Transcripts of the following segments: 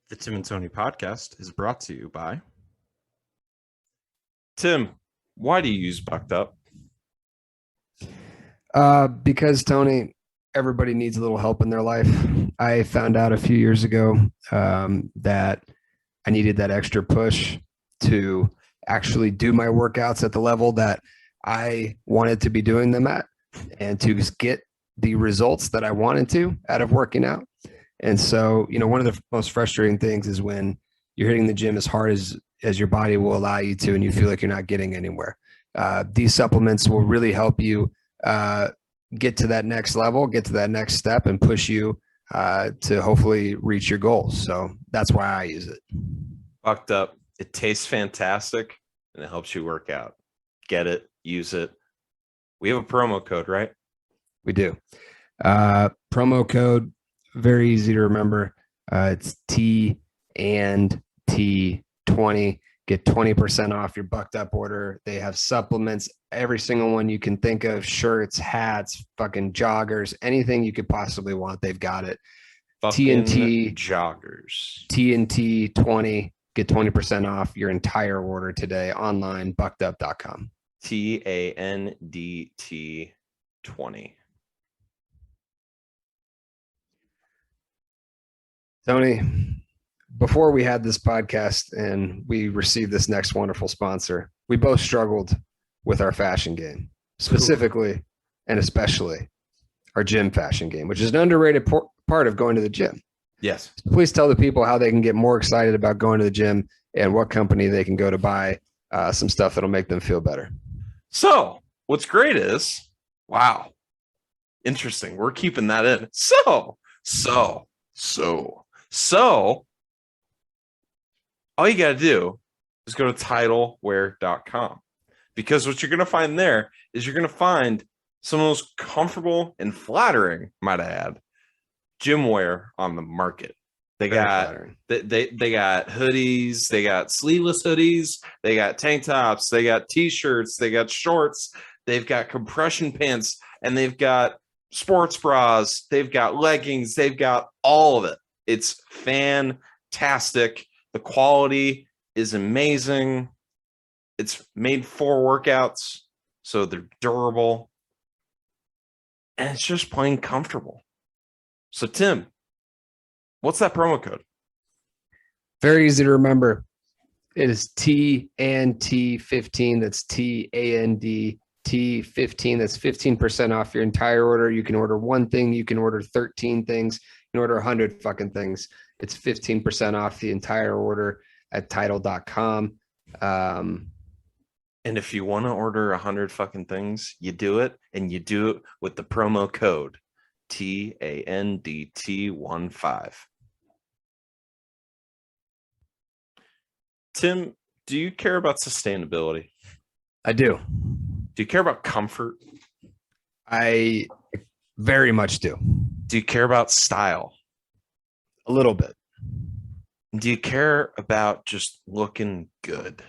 The Tim and Tony podcast is brought to you by Tim. Why do you use Bucked Up? Because Tony, everybody needs a little help in their life. I found out a few years ago that I needed that extra push to actually do my workouts at the level that I wanted to be doing them at and to get the results that I wanted to out of working out. And so, one of the most frustrating things is when you're hitting the gym as hard as your body will allow you to, and you feel like you're not getting anywhere. These supplements will really help you get to that next level, get to that next step, and push you to hopefully reach your goals. So that's why I use it. Bucked Up. It tastes fantastic and it helps you work out. Get it, use it. We have a promo code, right? We do. Promo code, very easy to remember. It's T and T20. Get 20% off your Bucked Up order. They have supplements, every single one you can think of, shirts, hats, fucking joggers, anything you could possibly want. They've got it. TNT joggers. TNT 20. Get 20% off your entire order today online, buckedup.com. TANDT 20. Tony, before we had this podcast and we received this next wonderful sponsor, we both struggled with our fashion game, specifically and especially our gym fashion game, which is an underrated part of going to the gym. Yes. So please tell the people how they can get more excited about going to the gym and what company they can go to buy some stuff that'll make them feel better. So what's great is, wow, interesting. We're keeping that in. So all you got to do is go to TidalWear.com, because what you're going to find there is you're going to find some of the most comfortable and flattering, might I add, gym wear on the market. They got hoodies, they got sleeveless hoodies, they got tank tops, they got t-shirts, they got shorts, they've got compression pants, and they've got sports bras, they've got leggings, they've got all of it. It's fantastic. The quality is amazing. It's made for workouts, so they're durable, and it's just plain comfortable. So, Tim, what's that promo code? Very easy to remember. It is TNT15. That's TANDT15. That's 15% off your entire order. You can order one thing. You can order 13 things. You can order 100 fucking things. It's 15% off the entire order at Tidal.com. And if you want to order 100 fucking things, you do it, and you do it with the promo code TANDT15. Tim, do you care about sustainability? I do. Do you care about comfort? I very much do. Do you care about style? A little bit. Do you care about just looking good?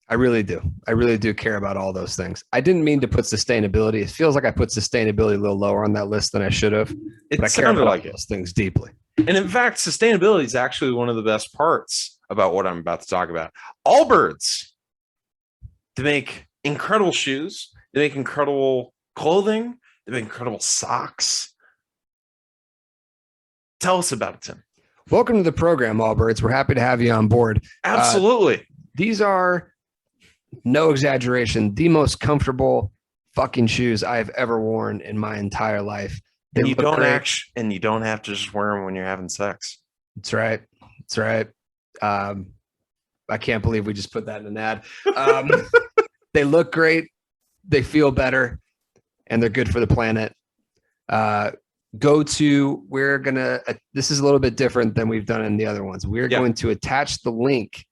I really do. I really do care about all those things. I didn't mean to put sustainability. It feels like I put sustainability a little lower on that list than I should have. But I care about those things deeply. And in fact, sustainability is actually one of the best parts about what I'm about to talk about. Allbirds, they make incredible shoes. They make incredible clothing. They make incredible socks. Tell us about it, Tim. Welcome to the program, Allbirds. We're happy to have you on board. Absolutely. These are, no exaggeration, the most comfortable fucking shoes I've ever worn in my entire life. And you don't have to just wear them when you're having sex. That's right. That's right. I can't believe we just put that in an ad. They look great. They feel better, and they're good for the planet. This is a little bit different than we've done in the other ones. We're going to attach the link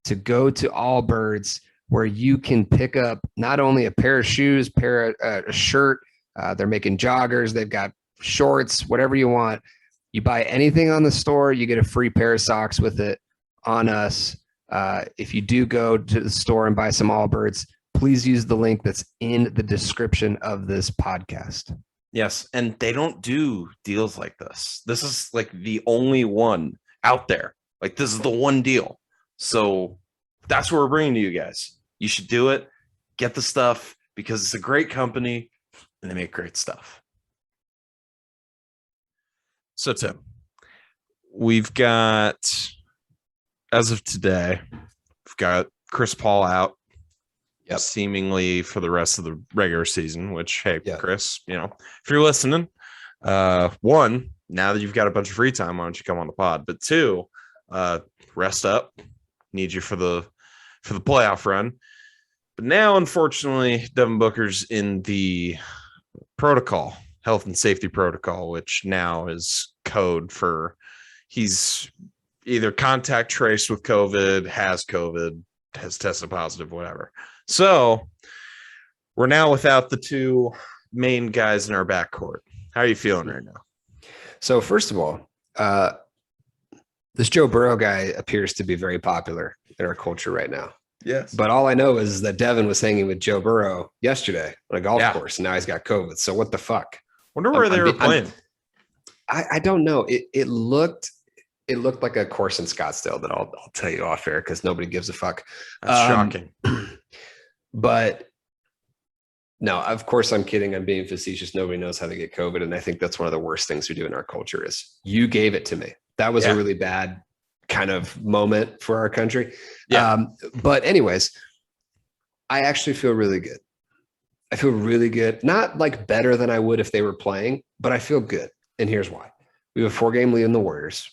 to go to Allbirds, where you can pick up not only a pair of shoes, a shirt. They're making joggers. They've got shorts, whatever you want. You buy anything on the store, you get a free pair of socks with it on us. If you do go to the store and buy some Allbirds, please use the link that's in the description of this podcast. Yes, and they don't do deals like this. This is like the only one out there Like, this is the one deal. So that's what we're bringing to you guys. You should do it. Get the stuff because it's a great company and they make great stuff. So, Tim, we've got, as of today, we've got Chris Paul out. Yep. Seemingly for the rest of the regular season, which, hey, yep. Chris, if you're listening, one, now that you've got a bunch of free time, why don't you come on the pod? But two, rest up. Need you for the playoff run. But now, unfortunately, Devin Booker's in the protocol, health and safety protocol, which now is code for he's either contact traced with COVID, has tested positive, whatever. So we're now without the two main guys in our backcourt. How are you feeling right now? So first of all, this Joe Burrow guy appears to be very popular in our culture right now. Yes. But all I know is that Devin was hanging with Joe Burrow yesterday on a golf course, and now he's got COVID. So what the fuck? Wonder where they were playing. I don't know. It looked like a course in Scottsdale that I'll tell you off air because nobody gives a fuck. That's shocking. But no, of course I'm kidding. I'm being facetious. Nobody knows how to get COVID. And I think that's one of the worst things we do in our culture is you gave it to me. That was a really bad kind of moment for our country. Yeah. But anyways, I actually feel really good. I feel really good. Not like better than I would if they were playing, but I feel good. And here's why. We have a 4-game lead in the Warriors.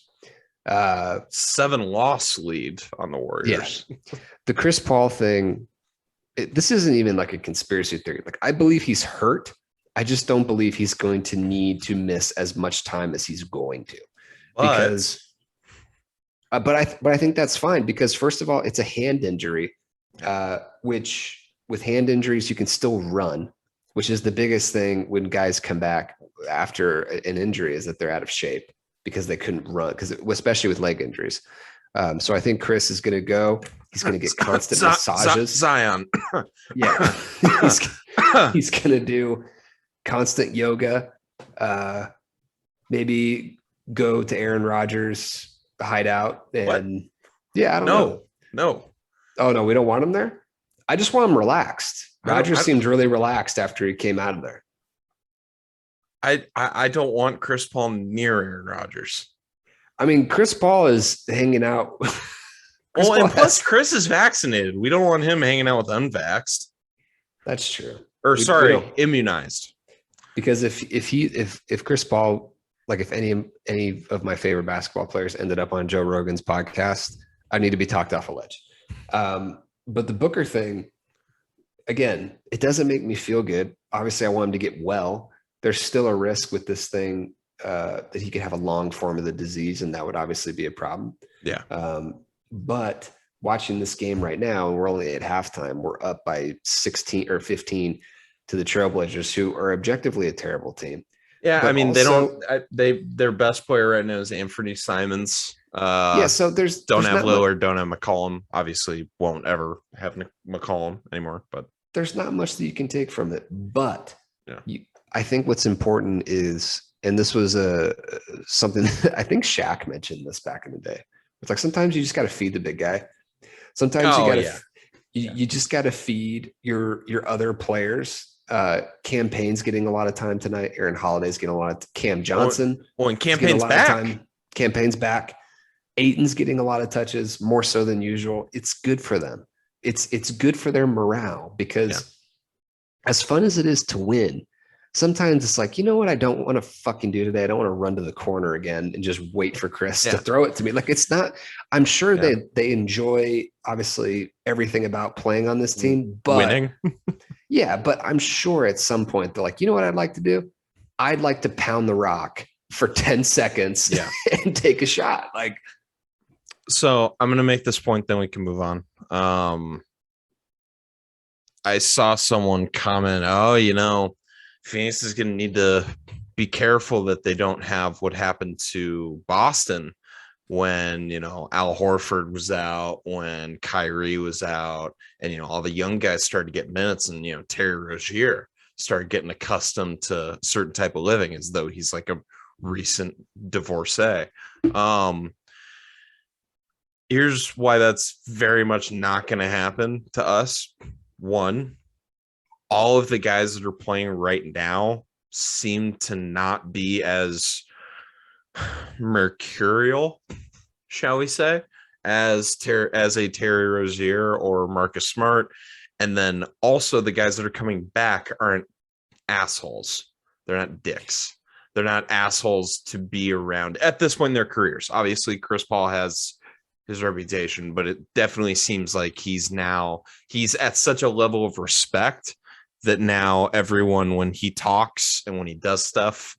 7-loss lead on the Warriors. Yeah. The Chris Paul thing, this isn't even like a conspiracy theory. Like, I believe he's hurt. I just don't believe he's going to need to miss as much time as he's going to. Because but I think that's fine because first of all, it's a hand injury, which with hand injuries, you can still run, which is the biggest thing when guys come back after an injury is that they're out of shape because they couldn't run, especially with leg injuries. So I think Chris is going to go. He's going to get constant massages. Zion. Yeah. he's going to do constant yoga. Maybe go to Aaron Rodgers' hideout and I don't know. No. Oh no, we don't want him there. I just want him relaxed. Rodgers seemed really relaxed after he came out of there. I don't want Chris Paul near Aaron Rodgers. I mean, Chris Paul is hanging out. And plus Chris is vaccinated. We don't want him hanging out with unvaxxed. That's true. Or immunized. Because if Chris Paul, like if any of my favorite basketball players ended up on Joe Rogan's podcast, I need to be talked off a ledge. But the Booker thing, again, it doesn't make me feel good. Obviously, I want him to get well. There's still a risk with this thing that he could have a long form of the disease, and that would obviously be a problem. Yeah. But watching this game right now, we're only at halftime. We're up by 16 or 15 to the Trailblazers, who are objectively a terrible team. Yeah, but I mean, their best player right now is Anthony Simons. So there's have Lillard, don't have McCollum. Obviously, won't ever have McCollum anymore. But there's not much that you can take from it. But I think what's important is, and this was something that I think Shaq mentioned this back in the day. It's like sometimes you just got to feed the big guy. Sometimes you just got to feed your other players. Campaign's getting a lot of time tonight. Aaron Holiday's getting a lot of Cam Johnson. And Campaign's back. Campaign's back. Aiton's getting a lot of touches, more so than usual. It's good for them. It's good for their morale because as fun as it is to win, sometimes it's like, you know what I don't want to fucking do today? I don't want to run to the corner again and just wait for Chris to throw it to me. Like, it's not, I'm sure they enjoy obviously everything about playing on this team, but winning. But I'm sure at some point they're like, you know what I'd like to do? I'd like to pound the rock for 10 seconds and take a shot. Like, so I'm going to make this point, then we can move on. I saw someone comment, Phoenix is going to need to be careful that they don't have what happened to Boston when, Al Horford was out, when Kyrie was out, and, all the young guys started to get minutes, and, Terry Rozier started getting accustomed to certain type of living as though he's like a recent divorcee. Here's why that's very much not going to happen to us. One, all of the guys that are playing right now seem to not be as mercurial, shall we say, as a Terry Rozier or Marcus Smart. And then also the guys that are coming back aren't assholes. They're not dicks. They're not assholes to be around at this point in their careers. Obviously, Chris Paul has his reputation, but it definitely seems like he's at such a level of respect that now everyone, when he talks and when he does stuff,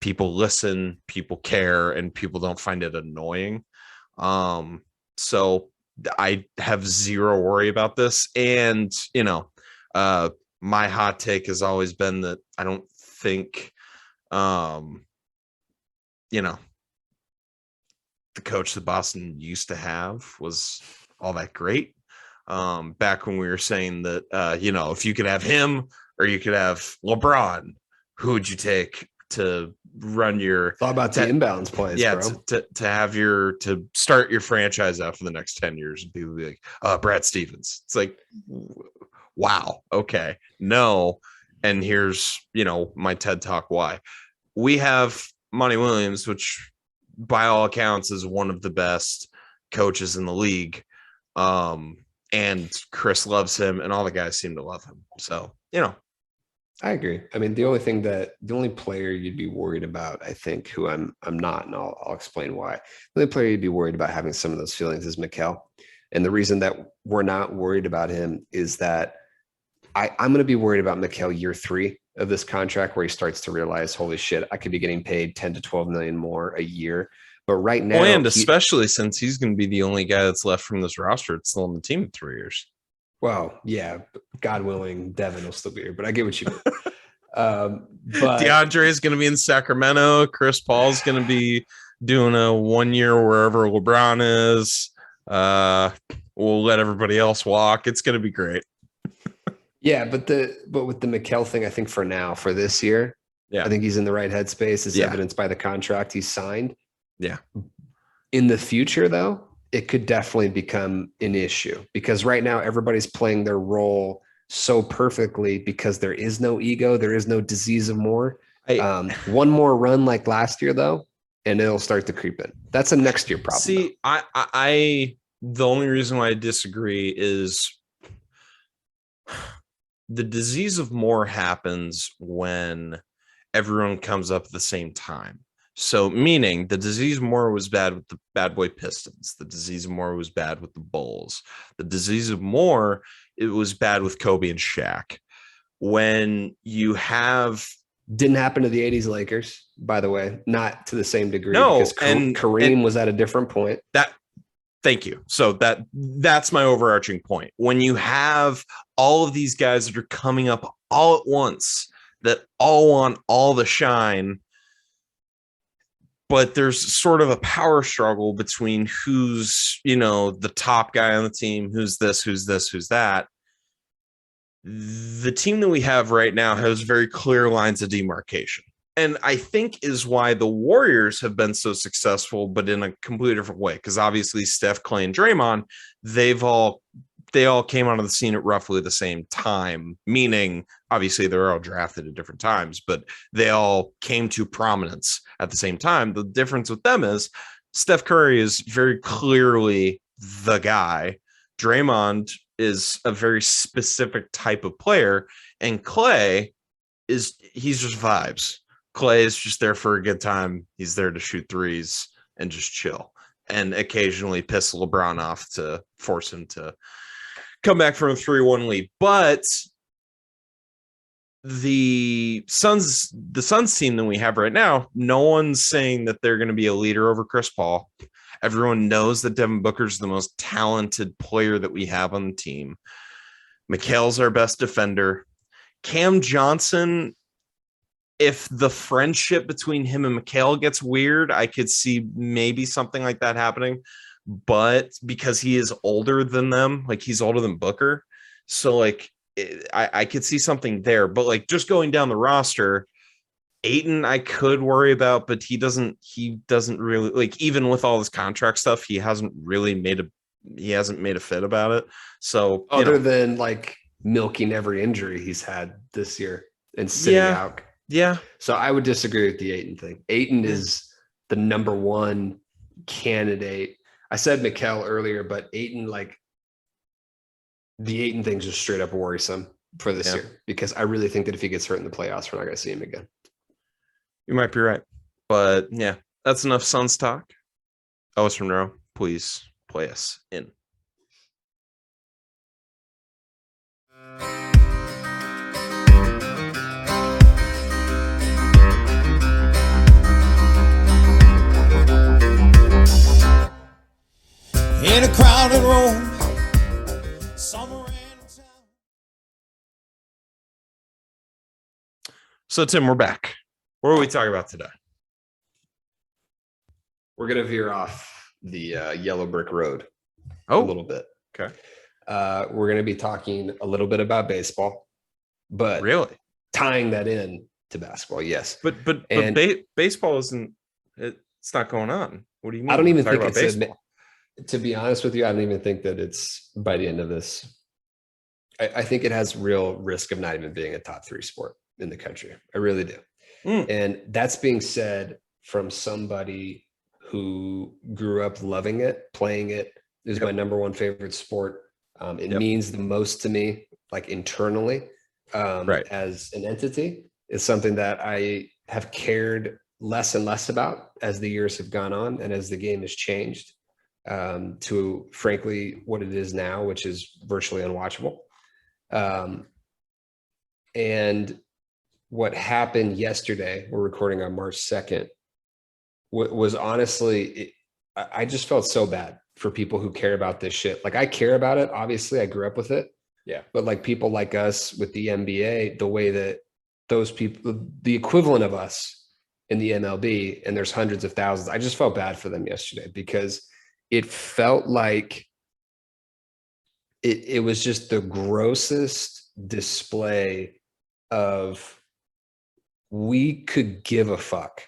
people listen, people care, and people don't find it annoying. So I have zero worry about this. And, my hot take has always been that I don't think, the coach that Boston used to have was all that great. Back when we were saying that, if you could have him or you could have LeBron, who would you take to run your? It's all about the inbounds plays, yeah, bro. to start your franchise out for the next 10 years, and people be like, Brad Stevens. It's like, wow, okay, no. And here's, my TED Talk why. We have Monty Williams, which by all accounts is one of the best coaches in the league. And Chris loves him, and all the guys seem to love him. So, I agree. I mean, the only player you'd be worried about, I think, who I'm not, and I'll explain why. The only player you'd be worried about having some of those feelings is Mikal. And the reason that we're not worried about him is that I'm going to be worried about Mikal year 3 of this contract, where he starts to realize, holy shit, I could be getting paid 10 to 12 million more a year. But right now, and especially since he's going to be the only guy that's left from this roster that's still on the team in 3 years. Well, yeah, God willing, Devin will still be here, but I get what you mean. But DeAndre is going to be in Sacramento. Chris Paul's going to be doing a 1 year wherever LeBron is. We'll let everybody else walk. It's going to be great. Yeah, but with the Mikal thing, I think for now, for this year, I think he's in the right headspace, as evidenced by the contract he signed. Yeah. In the future, though, it could definitely become an issue, because right now everybody's playing their role so perfectly because there is no ego, there is no disease of more. One more run like last year, though, and it'll start to creep in. That's a next year problem. See, I the only reason why I disagree is the disease of more happens when everyone comes up at the same time. So meaning the disease of more was bad with the bad boy Pistons. The disease of more was bad with the Bulls. The disease of more, it was bad with Kobe and Shaq. When you have... Didn't happen to the 80s Lakers, by the way, not to the same degree. No, because Kareem was at a different point. Thank you. So that's my overarching point. When you have all of these guys that are coming up all at once, that all want all the shine, but there's sort of a power struggle between who's, the top guy on the team, who's this, who's that. The team that we have right now has very clear lines of demarcation. And I think is why the Warriors have been so successful, but in a completely different way. Because obviously Steph, Clay, and Draymond, they all came onto the scene at roughly the same time, meaning obviously they're all drafted at different times, but they all came to prominence at the same time. The difference with them is Steph Curry is very clearly the guy. Draymond is a very specific type of player, and Clay he's just vibes. Clay is just there for a good time. He's there to shoot threes and just chill, and occasionally piss LeBron off to force him to come back from a 3-1 lead. But the Suns team that we have right now, no one's saying that they're going to be a leader over Chris Paul. Everyone knows that Devin Booker's the most talented player that we have on the team. Mikal's our best defender. Cam Johnson, if the friendship between him and Mikal gets weird, I could see maybe something like that happening. But because he is older than them, like he's older than Booker, so like I could see something there. But like just going down the roster, Aiton I could worry about, but he doesn't really, like, even with all this contract stuff, he hasn't made a fit about it. So Other than like milking every injury he's had this year and sitting out. Yeah. So I would disagree with the Aiton thing. Aiton is the number one candidate. I said Mikal earlier, but Aiton, like, the Aiton thing's just straight up worrisome for this year, because I really think that if he gets hurt in the playoffs, we're not going to see him again. You might be right. But yeah, that's enough Suns talk. Ellis Monroe, please play us in. In a crowded room, somewhere in town. So Tim, we're back. What are we talking about today? We're going to veer off the yellow brick road a Oh, little bit. okay. We're going to be talking a little bit about baseball, but Really? tying that in to basketball. Yes. But baseball isn't, it's not going on. What do you mean? I don't even Talk think about it's baseball. to be honest with you, I don't even think that it's by the end of this. I think it has real risk of not even being a top 3 sport in the country. I really do. And that's being said from somebody who grew up loving it, playing it. It is my number one favorite sport. It means the most to me, like internally, as an entity. Is something that I have cared less and less about as the years have gone on and as the game has changed to, frankly, what it is now, which is virtually unwatchable. And what happened yesterday, we're recording on March 2nd, was honestly, I just felt so bad for people who care about this shit. Like, I care about it. Obviously, I grew up with it. Yeah. But like people like us with the NBA, the way that those people, the equivalent of us in the MLB, and there's hundreds of thousands, I just felt bad for them yesterday because it felt like it was just the grossest display of, we could give a fuck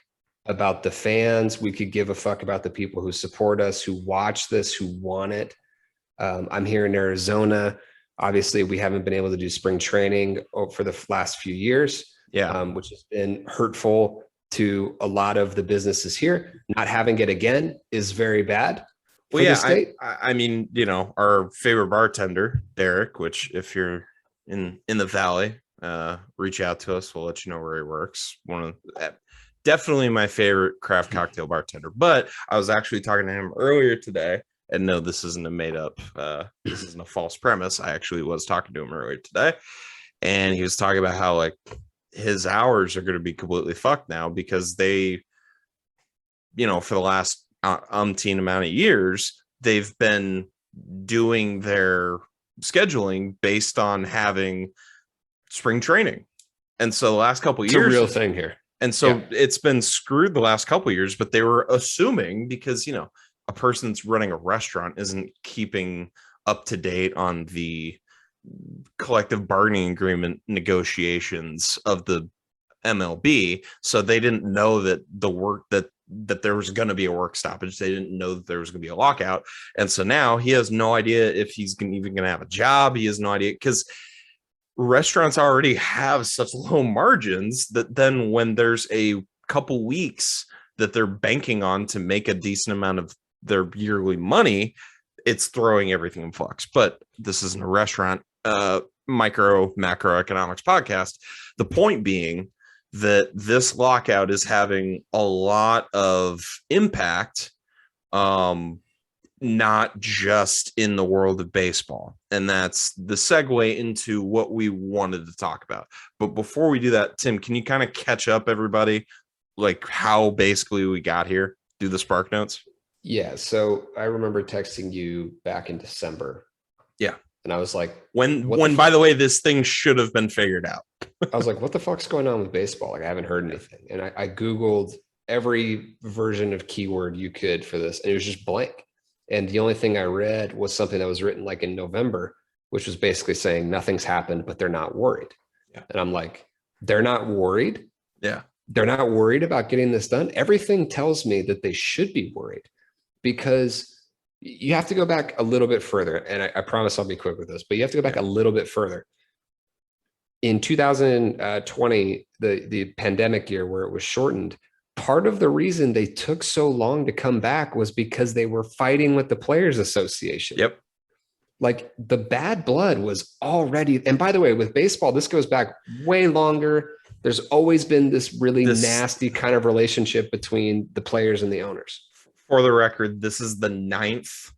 about the fans. We could give a fuck about the people who support us, who watch this, who want it. I'm here in Arizona. Obviously, we haven't been able to do spring training for the last few years, which has been hurtful to a lot of the businesses here. Not having it again is very bad. Well, yeah, I mean, you know, our favorite bartender, Derek, which if you're in the Valley, reach out to us. We'll let you know where he works. Definitely my favorite craft cocktail bartender. But I was actually talking to him earlier today, and no, this isn't a made up, this isn't a false premise. I actually was talking to him earlier today, and he was talking about how, like, his hours are going to be completely fucked now because they, you know, for the last umpteen amount of years, they've been doing their scheduling based on having spring training. And so the last couple of years, it's a real thing here. And so it's been screwed the last couple of years, but they were assuming, because, you know, a person that's running a restaurant isn't keeping up to date on the collective bargaining agreement negotiations of the MLB. So they didn't know that that there was going to be a work stoppage. They didn't know that there was going to be a lockout. And so now he has no idea if he's even going to have a job. He has no idea, because restaurants already have such low margins that then when there's a couple weeks that they're banking on to make a decent amount of their yearly money, it's throwing everything in flux. But this isn't a restaurant macroeconomics podcast. The point being that this lockout is having a lot of impact, not just in the world of baseball. And that's the segue into what we wanted to talk about. But before we do that, Tim, can you kind of catch up everybody, like how basically we got here? Do the Spark Notes. Yeah. So I remember texting you back in December. Yeah. And I was like, when by the way, this thing should have been figured out. I was like, what the fuck's going on with baseball? Like, I haven't heard anything. And I Googled every version of keyword you could for this, and it was just blank. And the only thing I read was something that was written like in November, which was basically saying nothing's happened, but they're not worried. Yeah. And I'm like, they're not worried? Yeah. they're not worried about getting this done. Everything tells me that they should be worried, because you have to go back a little bit further. And I promise I'll be quick with this, but you have to go back a little bit further. In 2020, the pandemic year where it was shortened, part of the reason they took so long to come back was because they were fighting with the Players Association. Yep. Like the bad blood was already, and by the way, with baseball, this goes back way longer. There's always been this really nasty kind of relationship between the players and the owners. For the record, this is the ninth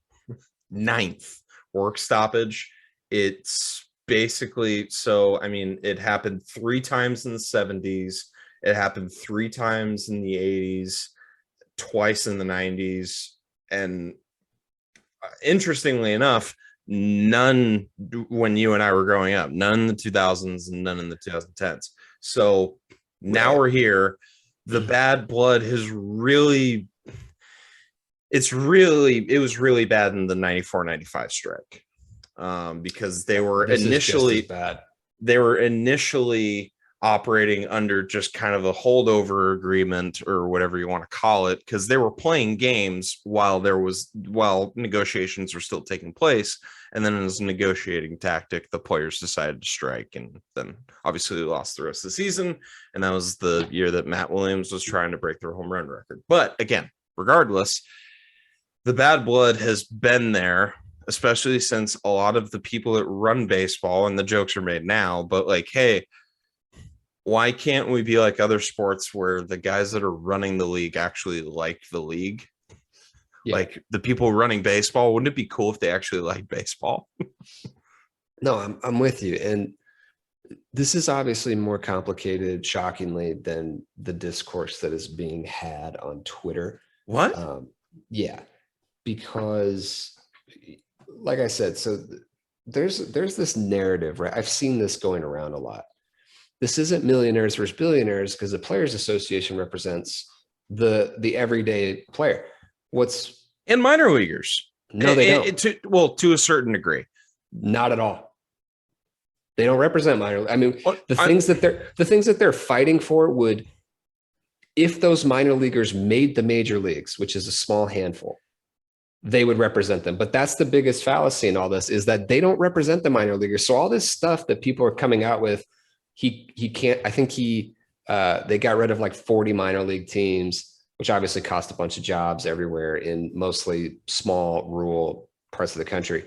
work stoppage. It's basically, so, I mean, it happened 3 times in the 70s. It happened 3 times in the 80s, twice in the 90s. And interestingly enough, none when you and I were growing up, none in the 2000s and none in the 2010s. So now we're here. The bad blood has really, it was really bad in the 94-95 strike, because they were initially operating under just kind of a holdover agreement or whatever you want to call it, because they were playing games while negotiations were still taking place. And then as a negotiating tactic, the players decided to strike, and then obviously lost the rest of the season. And that was the year that Matt Williams was trying to break their home run record. But again, regardless, the bad blood has been there, especially since a lot of the people that run baseball, and the jokes are made now, but like, hey, why can't we be like other sports where the guys that are running the league actually like the league? Yeah. Like the people running baseball, wouldn't it be cool if they actually like baseball? No, I'm with you. And this is obviously more complicated, shockingly, than the discourse that is being had on Twitter. What? Yeah, because like I said, so there's this narrative, right? I've seen this going around a lot. This isn't millionaires versus billionaires, because the Players Association represents the everyday player. And minor leaguers. No, they don't. To a certain degree. Not at all. They don't represent minor. I mean, the things that they're fighting for would, if those minor leaguers made the major leagues, which is a small handful, they would represent them. But that's the biggest fallacy in all this, is that they don't represent the minor leaguers. So all this stuff that people are coming out with, he can't, I think they got rid of like 40 minor league teams, which obviously cost a bunch of jobs everywhere in mostly small rural parts of the country.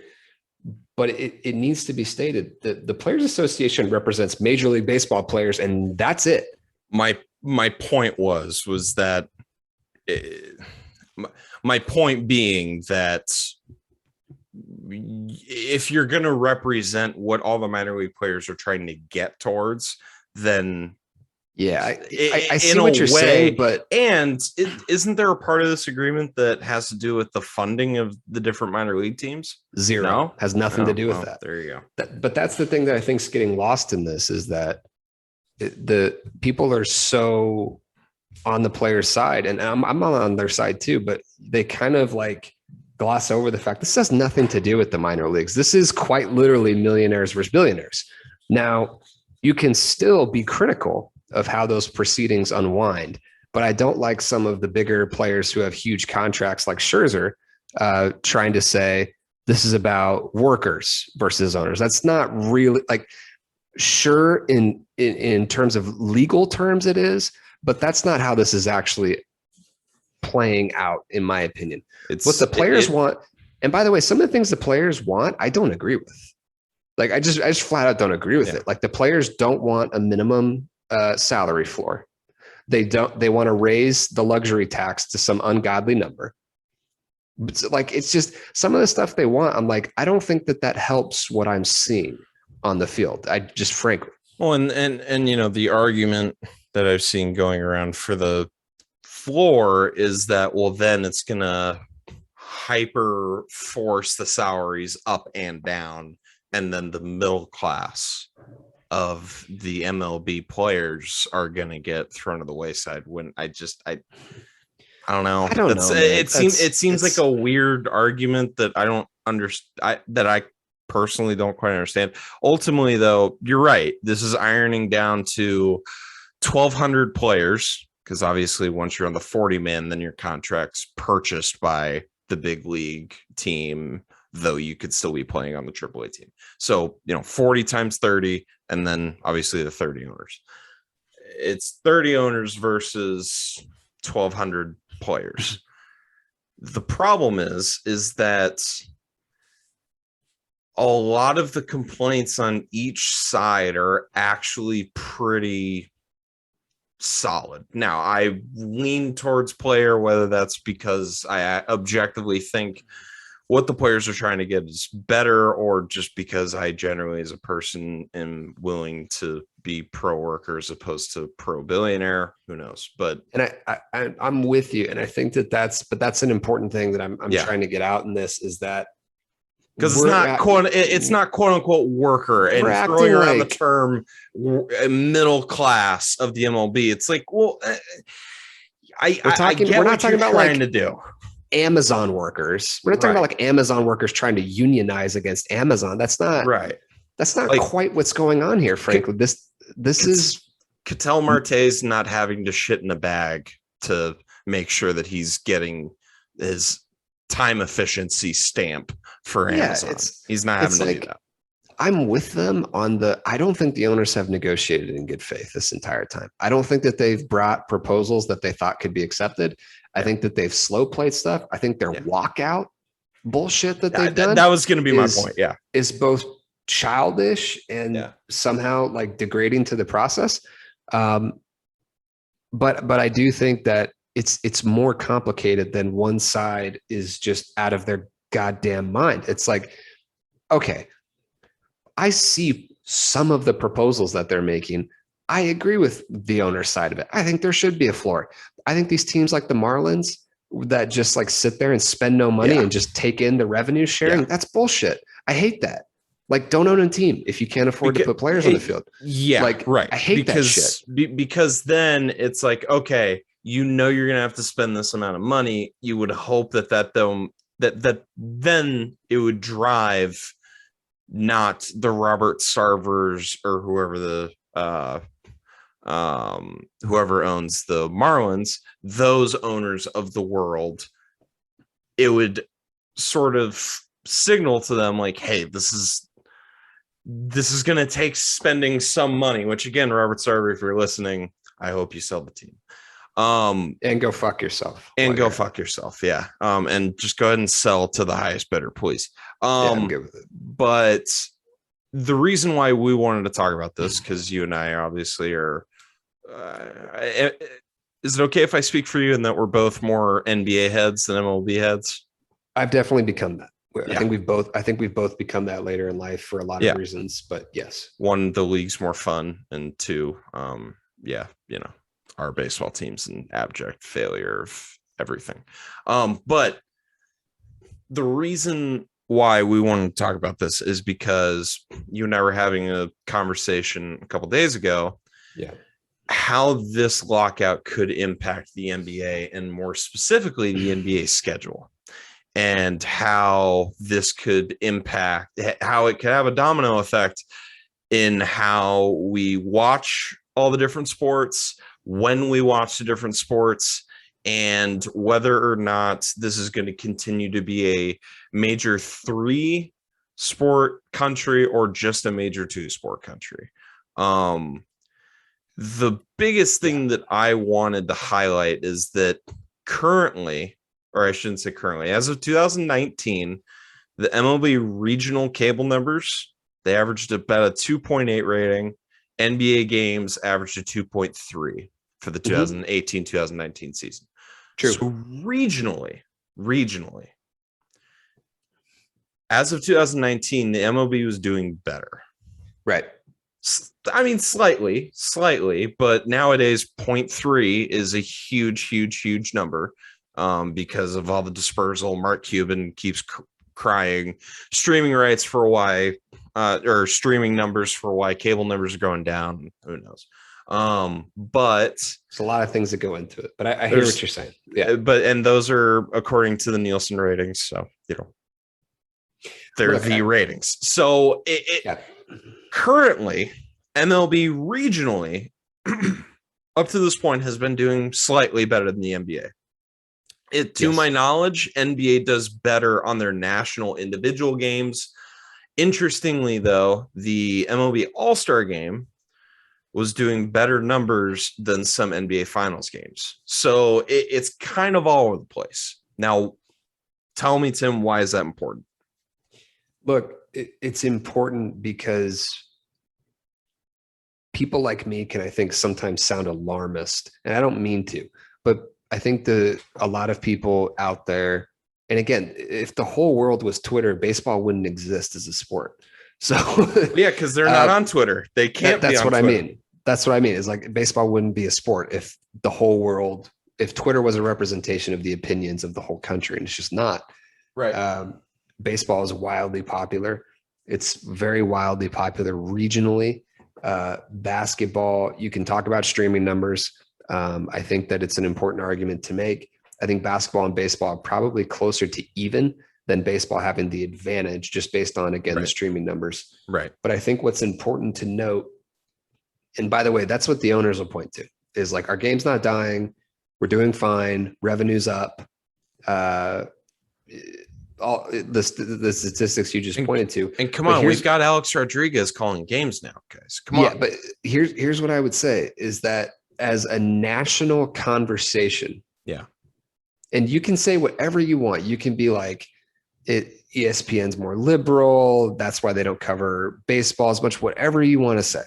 But it needs to be stated that the Players Association represents Major League Baseball players, and that's it. My point was that my point being that if you're going to represent what all the minor league players are trying to get towards, then yeah, I see what you're saying, but isn't there a part of this agreement that has to do with the funding of the different minor league teams? Zero. No? Has nothing to do with that. There you go. But that's the thing that I think is getting lost in this, is that the people are so on the player's side, and I'm on their side too, but they kind of like gloss over the fact this has nothing to do with the minor leagues. This is quite literally millionaires versus billionaires. Now, you can still be critical of how those proceedings unwind, but I don't like some of the bigger players who have huge contracts like Scherzer trying to say this is about workers versus owners. That's not really, like, sure, in terms of legal terms it is, but that's not how this is actually playing out, in my opinion. It's what the players want. And by the way, some of the things the players want, I don't agree with. Like, I just flat out don't agree with it. Like, the players don't want a minimum salary floor. They want to raise the luxury tax to some ungodly number. It's just some of the stuff they want. I'm like, I don't think that helps what I'm seeing on the field. I just frankly. Well, and you know, the argument that I've seen going around for the floor is that, well, then it's going to hyper force the salaries up and down, and then the middle class of the MLB players are going to get thrown to the wayside. When I don't know. I don't know. It seems like a weird argument that I don't understand. That I personally don't quite understand. Ultimately, though, you're right. This is ironing down to 1,200 players, because obviously once you're on the 40-man, then your contract's purchased by the big league team, though you could still be playing on the AAA team. So, 40 times 30, and then obviously the 30 owners. It's 30 owners versus 1,200 players. The problem is that a lot of the complaints on each side are actually pretty solid. Now, I lean towards player, whether that's because I objectively think what the players are trying to get is better, or just because I generally, as a person, am willing to be pro worker as opposed to pro billionaire. Who knows? But I'm with you, and I think that's an important thing that I'm trying to get out in this, is that because it's not quote unquote worker, and throwing around the term middle class of the MLB. It's like, well, we're not talking about trying to do Amazon workers. We're not talking about like Amazon workers trying to unionize against Amazon. That's not right. That's not like, quite what's going on here, frankly. This is Ketel Marte's not having to shit in a bag to make sure that he's getting his time efficiency stamp for Amazon. He's not having to do that. I'm with them on I don't think the owners have negotiated in good faith this entire time. I don't think that they've brought proposals that they thought could be accepted. I think that they've slow played stuff. I think their walkout bullshit that they've done. That was going to be my point. Yeah. Is both childish and somehow like degrading to the process. But I do think that it's more complicated than one side is just out of their goddamn mind. It's like, okay, I see some of the proposals that they're making. I agree with the owner's side of it. I think there should be a floor. I think these teams like the Marlins that just like sit there and spend no money and just take in the revenue sharing, that's bullshit. I hate that. Like, don't own a team if you can't afford to put players on the field. Yeah, like, right. I hate that shit. Because then it's like, okay, you're going to have to spend this amount of money. You would hope that then it would drive not the Robert Sarvers or whoever owns the Marlins, those owners of the world. It would sort of signal to them like, hey, this is going to take spending some money, which again, Robert Sarver, if you're listening, I hope you sell the team. And go fuck yourself. Fuck yourself. Yeah. And just go ahead and sell to the highest bidder, please. I'm good with it. But the reason why we wanted to talk about this, because you and I obviously are, is it okay if I speak for you in that we're both more NBA heads than MLB heads? I've definitely become that. I think we've both become that later in life for a lot of reasons, but yes. One, the league's more fun, and two, our baseball team's an abject failure of everything. But the reason why we wanted to talk about this is because you and I were having a conversation a couple days ago. Yeah. How this lockout could impact the NBA, and more specifically the NBA schedule, and how this could impact, how it could have a domino effect in how we watch all the different sports, when we watch the different sports, and whether or not this is going to continue to be a major 3 sport country or just a major 2 sport country. The biggest thing that I wanted to highlight is that currently, or I shouldn't say currently, as of 2019, the MLB regional cable numbers, they averaged about a 2.8 rating. NBA games averaged a 2.3 for the 2018-2019 season. True. So regionally, as of 2019, the MLB was doing better. Right. I mean, slightly, but nowadays 0.3 is a huge number because of all the dispersal. Mark Cuban keeps crying streaming rights for why, or streaming numbers for why cable numbers are going down. Who knows? But there's a lot of things that go into it, but I hear what you're saying. Yeah. And those are according to the Nielsen ratings. So, they're the ratings. So currently MLB regionally up to this point has been doing slightly better than the NBA. To Yes. my knowledge, NBA does better on their national individual games. Interestingly, though, the MLB All-Star game was doing better numbers than some NBA Finals games. So it's kind of all over the place. Now, tell me, Tim, why is that important? Look, it's important because people like me can, I think, sometimes sound alarmist, and I don't mean to, but I think a lot of people out there, and again, if the whole world was Twitter, baseball wouldn't exist as a sport. So yeah, because they're not on Twitter. They can't. That's be on what Twitter. I mean. That's what I mean. Is like baseball wouldn't be a sport if the whole world, if Twitter was a representation of the opinions of the whole country, and it's just not. Right. Baseball is wildly popular. It's very wildly popular regionally. Basketball, you can talk about streaming numbers. I think that it's an important argument to make. I think basketball and baseball are probably closer to even than baseball having the advantage just based on, again, the streaming numbers. Right. But I think what's important to note, and by the way, that's what the owners will point to, is like, our game's not dying. We're doing fine. Revenue's up. All the statistics you just pointed to. And come on, we've got Alex Rodriguez calling games now, guys. Come on. Yeah, but here's what I would say is that as a national conversation, yeah, and you can say whatever you want. You can be like, ESPN's more liberal. That's why they don't cover baseball as much. Whatever you want to say.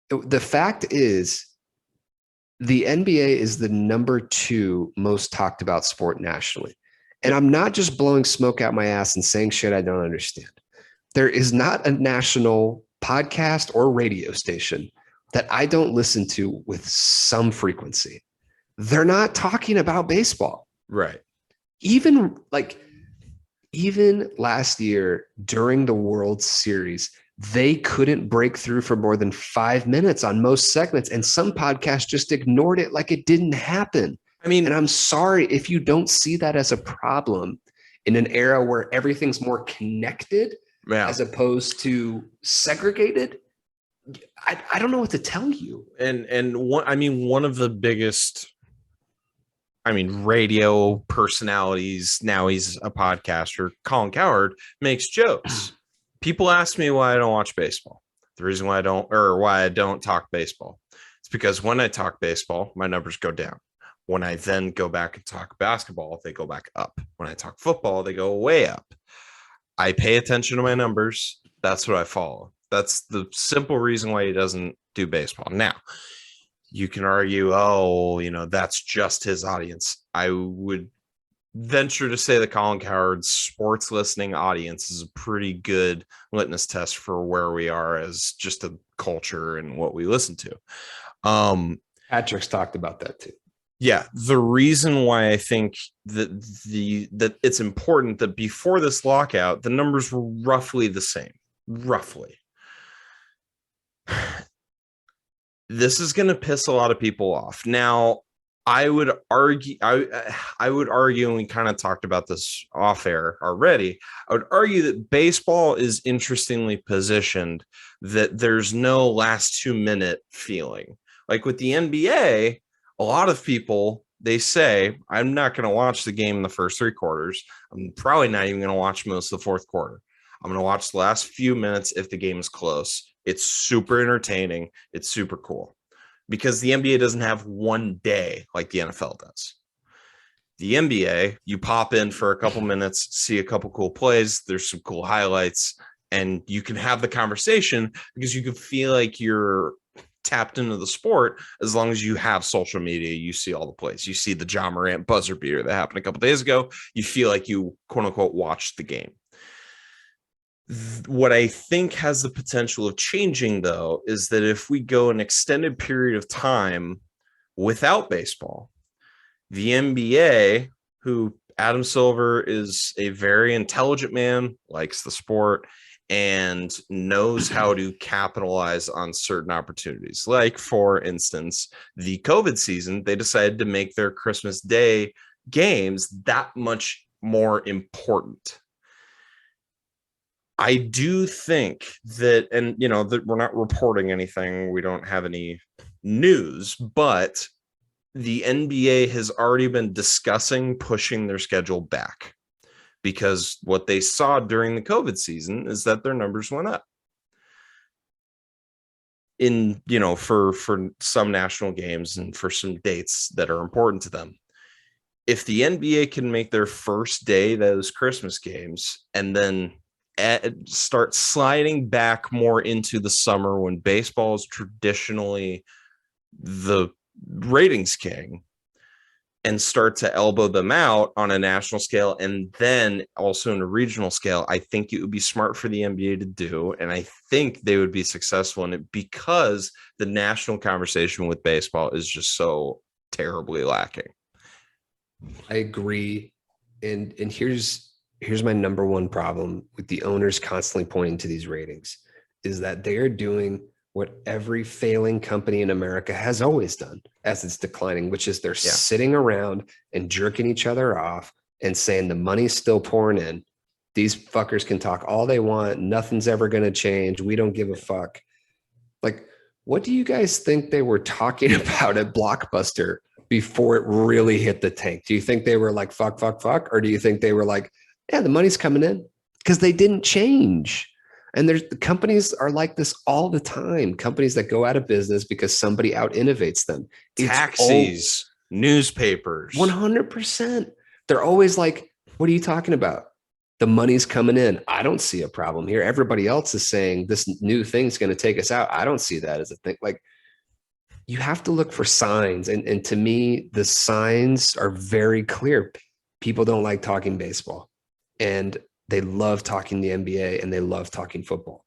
The fact is, the NBA is the number 2 most talked about sport nationally. And I'm not just blowing smoke out my ass and saying shit I don't understand. There is not a national podcast or radio station that I don't listen to with some frequency. They're not talking about baseball. Right. Even last year during the World Series, they couldn't break through for more than 5 minutes on most segments. And some podcasts just ignored it like it didn't happen. I mean, and I'm sorry if you don't see that as a problem in an era where everything's more connected as opposed to segregated. I don't know what to tell you. And one of the biggest, radio personalities, now he's a podcaster, Colin Cowherd, makes jokes. People ask me why I don't watch baseball. The reason why I don't talk baseball, it's because when I talk baseball, my numbers go down. When I then go back and talk basketball, they go back up. When I talk football, they go way up. I pay attention to my numbers. That's what I follow. That's the simple reason why he doesn't do baseball. Now, you can argue, that's just his audience. I would venture to say that Colin Cowherd's sports listening audience is a pretty good litmus test for where we are as just a culture and what we listen to. Patrick's talked about that too. Yeah, the reason why I think that it's important that before this lockout, the numbers were roughly the same. Roughly. This is going to piss a lot of people off. Now, I would argue, and we kind of talked about this off air already. I would argue that baseball is interestingly positioned, that there's no last 2-minute feeling. Like with the NBA, a lot of people, they say, I'm not going to watch the game in the first 3 quarters. I'm probably not even going to watch most of the 4th quarter. I'm going to watch the last few minutes if the game is close. It's super entertaining. It's super cool. Because the NBA doesn't have one day like the NFL does. The NBA, you pop in for a couple minutes, see a couple cool plays, there's some cool highlights, and you can have the conversation because you can feel like you're tapped into the sport as long as you have social media. You see all the plays. You see the John Morant buzzer beater that happened a couple days ago. You feel like you, quote unquote, watched the game. What I think has the potential of changing, though, is that if we go an extended period of time without baseball, the NBA, who Adam Silver is a very intelligent man, likes the sport, and knows how to capitalize on certain opportunities. Like, for instance, the COVID season, they decided to make their Christmas Day games that much more important. I do think that, and that we're not reporting anything. We don't have any news, but the NBA has already been discussing pushing their schedule back because what they saw during the COVID season is that their numbers went up in, for some national games and for some dates that are important to them. If the NBA can make their first day those Christmas games and then start sliding back more into the summer when baseball is traditionally the ratings king, and start to elbow them out on a national scale and then also in a regional scale, I think it would be smart for the NBA to do. And I think they would be successful in it because the national conversation with baseball is just so terribly lacking. I agree. And here's my number one problem with the owners constantly pointing to these ratings is that they are doing what every failing company in America has always done as it's declining, which is they're sitting around and jerking each other off and saying the money's still pouring in. These fuckers can talk all they want. Nothing's ever going to change. We don't give a fuck. Like, what do you guys think they were talking about at Blockbuster before it really hit the tank? Do you think they were like, fuck? Or do you think they were like, yeah, the money's coming in? Because they didn't change. And the companies are like this all the time. Companies that go out of business because somebody out innovates them. Taxis, newspapers. 100%. They're always like, what are you talking about? The money's coming in. I don't see a problem here. Everybody else is saying this new thing's going to take us out. I don't see that as a thing. Like, you have to look for signs. And to me, the signs are very clear. People don't like talking baseball. And they love talking the NBA and they love talking football.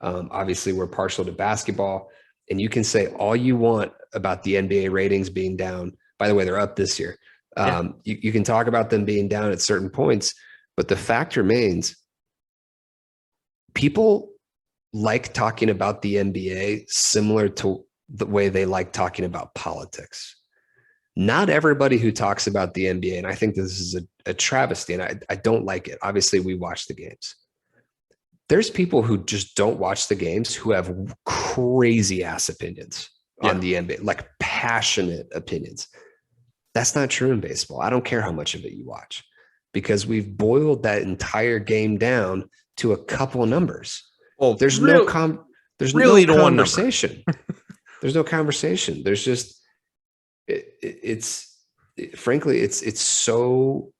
Obviously, we're partial to basketball. And you can say all you want about the NBA ratings being down. By the way, they're up this year. You can talk about them being down at certain points. But the fact remains, people like talking about the NBA similar to the way they like talking about politics. Not everybody who talks about the NBA, and I think this is a travesty, and I don't like it. Obviously, we watch the games. There's people who just don't watch the games who have crazy ass opinions on the NBA, like passionate opinions. That's not true in baseball. I don't care how much of it you watch, because we've boiled that entire game down to a couple of numbers. Well, there's no conversation. There's no conversation. There's just frankly, it's so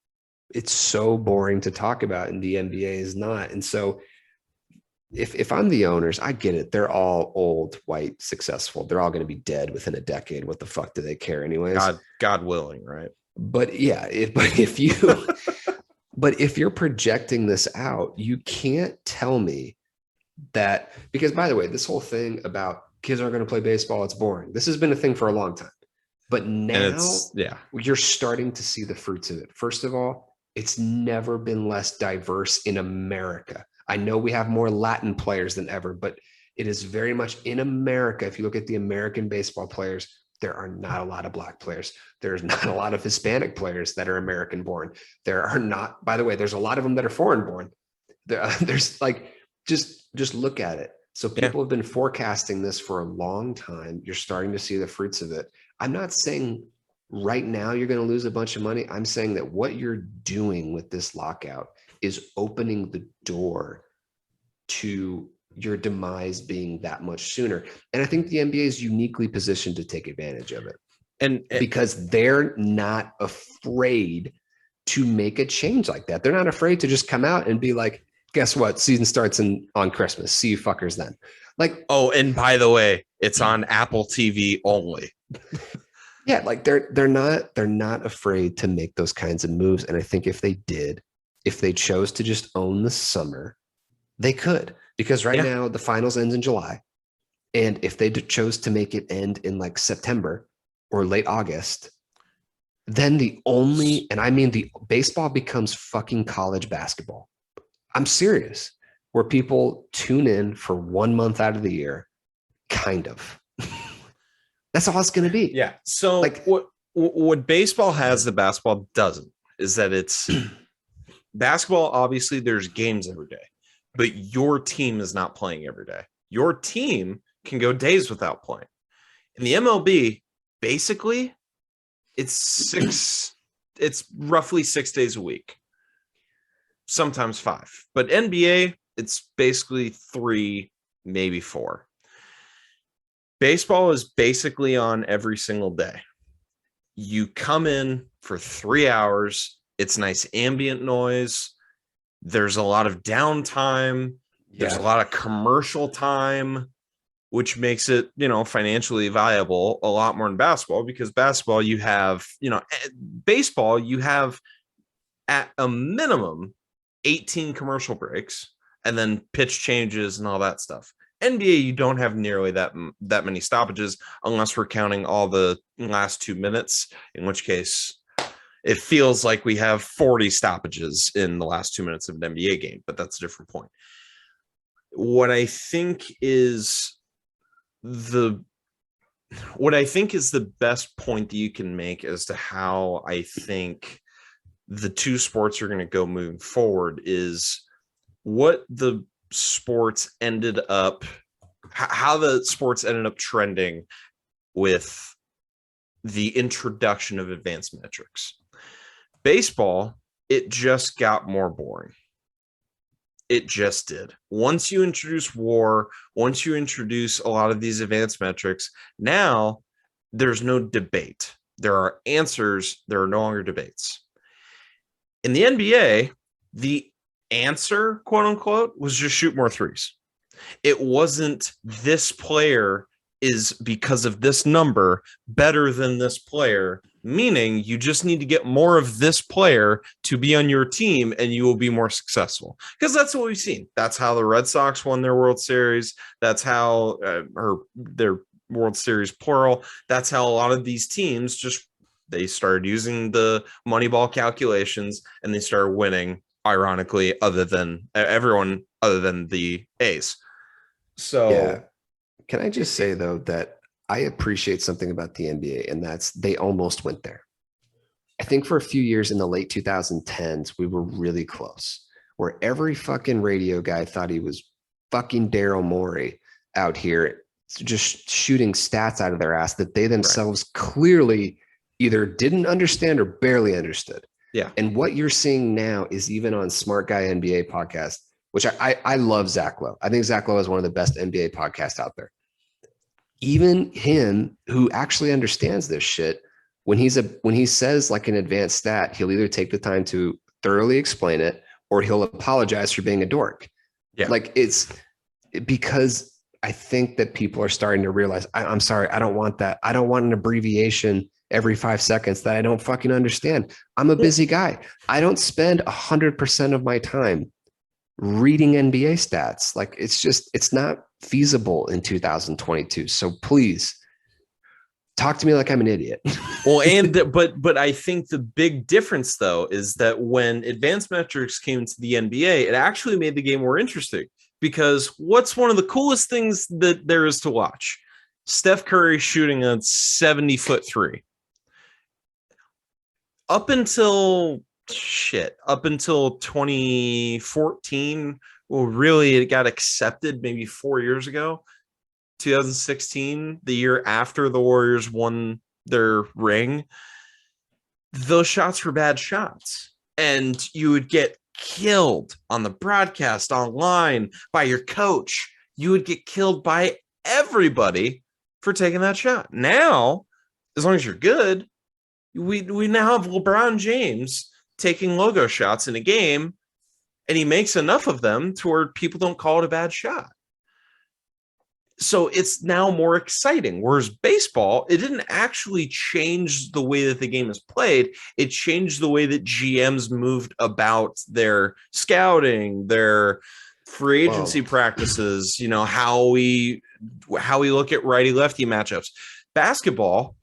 boring to talk about, and the NBA is not. And so if I'm the owners, I get it. They're all old, white, successful. They're all going to be dead within a decade. What the fuck do they care anyways? God willing, right? But yeah, if you're projecting this out, you can't tell me that, because by the way, this whole thing about kids aren't going to play baseball, it's boring. This has been a thing for a long time. But now you're starting to see the fruits of it. First of all, it's never been less diverse in America. I know we have more Latin players than ever, but it is very much in America. If you look at the American baseball players, there are not a lot of Black players. There's not a lot of Hispanic players that are American born. There are not, by the way, there's a lot of them that are foreign born. There's like, just look at it. So people have been forecasting this for a long time. You're starting to see the fruits of it. I'm not saying right now you're going to lose a bunch of money. I'm saying that what you're doing with this lockout is opening the door to your demise being that much sooner. And I think the NBA is uniquely positioned to take advantage of it. And because they're not afraid to make a change like that. They're not afraid to just come out and be like, guess what? Season starts on Christmas. See you fuckers then. Like, oh, and by the way, it's on Apple TV only. Yeah, like they're not afraid to make those kinds of moves. And I think if they chose to just own the summer, they could. Because right now the finals ends in July. And if they chose to make it end in like September or late August, then the baseball becomes fucking college basketball. I'm serious. Where people tune in for 1 month out of the year, kind of. That's all it's going to be. Yeah. So like what baseball has that basketball doesn't is that it's basketball. Obviously, there's games every day, but your team is not playing every day. Your team can go days without playing. In the MLB, basically, it's roughly 6 days a week, sometimes 5. But NBA, it's basically 3, maybe 4. Baseball is basically on every single day. You come in for 3 hours. It's nice ambient noise. There's a lot of downtime. There's a lot of commercial time, which makes it, financially viable a lot more than basketball, because basketball, you have, baseball, you have at a minimum 18 commercial breaks and then pitch changes and all that stuff. NBA, you don't have nearly that many stoppages, unless we're counting all the last 2 minutes, in which case it feels like we have 40 stoppages in the last 2 minutes of an NBA game, but that's a different point. What I think is the best point that you can make as to how I think the two sports are going to go moving forward is what the sports ended up, how the sports ended up trending with the introduction of advanced metrics. Baseball, it just got more boring. It just did. Once you introduce WAR, once you introduce a lot of these advanced metrics, now there's no debate. There are answers. There are no longer debates. In the NBA, the answer, quote unquote, was just shoot more threes. It wasn't this player is, because of this number, better than this player, meaning you just need to get more of this player to be on your team and you will be more successful. Because that's what we've seen. That's how the Red Sox won their World Series. That's how, or their World Series plural. That's how a lot of these teams they started using the Moneyball calculations and they started winning, ironically, everyone other than the A's. So yeah. Can I just say, though, that I appreciate something about the NBA, and that's they almost went there. I think for a few years in the late 2010s, we were really close, where every fucking radio guy thought he was fucking Daryl Morey out here just shooting stats out of their ass that they themselves clearly either didn't understand or barely understood. Yeah. And what you're seeing now is even on Smart Guy NBA podcast, which I love Zach Lowe. I think Zach Lowe is one of the best NBA podcasts out there. Even him, who actually understands this shit, when he says like an advanced stat, he'll either take the time to thoroughly explain it or he'll apologize for being a dork. Yeah. Like it's because I think that people are starting to realize, I'm sorry, I don't want that. I don't want an abbreviation every 5 seconds that I don't fucking understand. I'm a busy guy. I don't spend 100% of my time reading NBA stats. Like it's not feasible in 2022. So please talk to me like I'm an idiot. Well, but I think the big difference though is that when advanced metrics came to the NBA, it actually made the game more interesting, because what's one of the coolest things that there is to watch? Steph Curry shooting a 70-foot three. Up until 2014, well, really it got accepted maybe 4 years ago, 2016, the year after the Warriors won their ring. Those shots were bad shots, and you would get killed on the broadcast, online, by your coach. You would get killed by everybody for taking that shot. Now, as long as you're good, we now have LeBron James taking logo shots in a game, and he makes enough of them to where people don't call it a bad shot. So it's now more exciting. Whereas baseball, it didn't actually change the way that the game is played. It changed the way that GMs moved about their scouting, their free agency practices, how we look at righty lefty matchups. Basketball,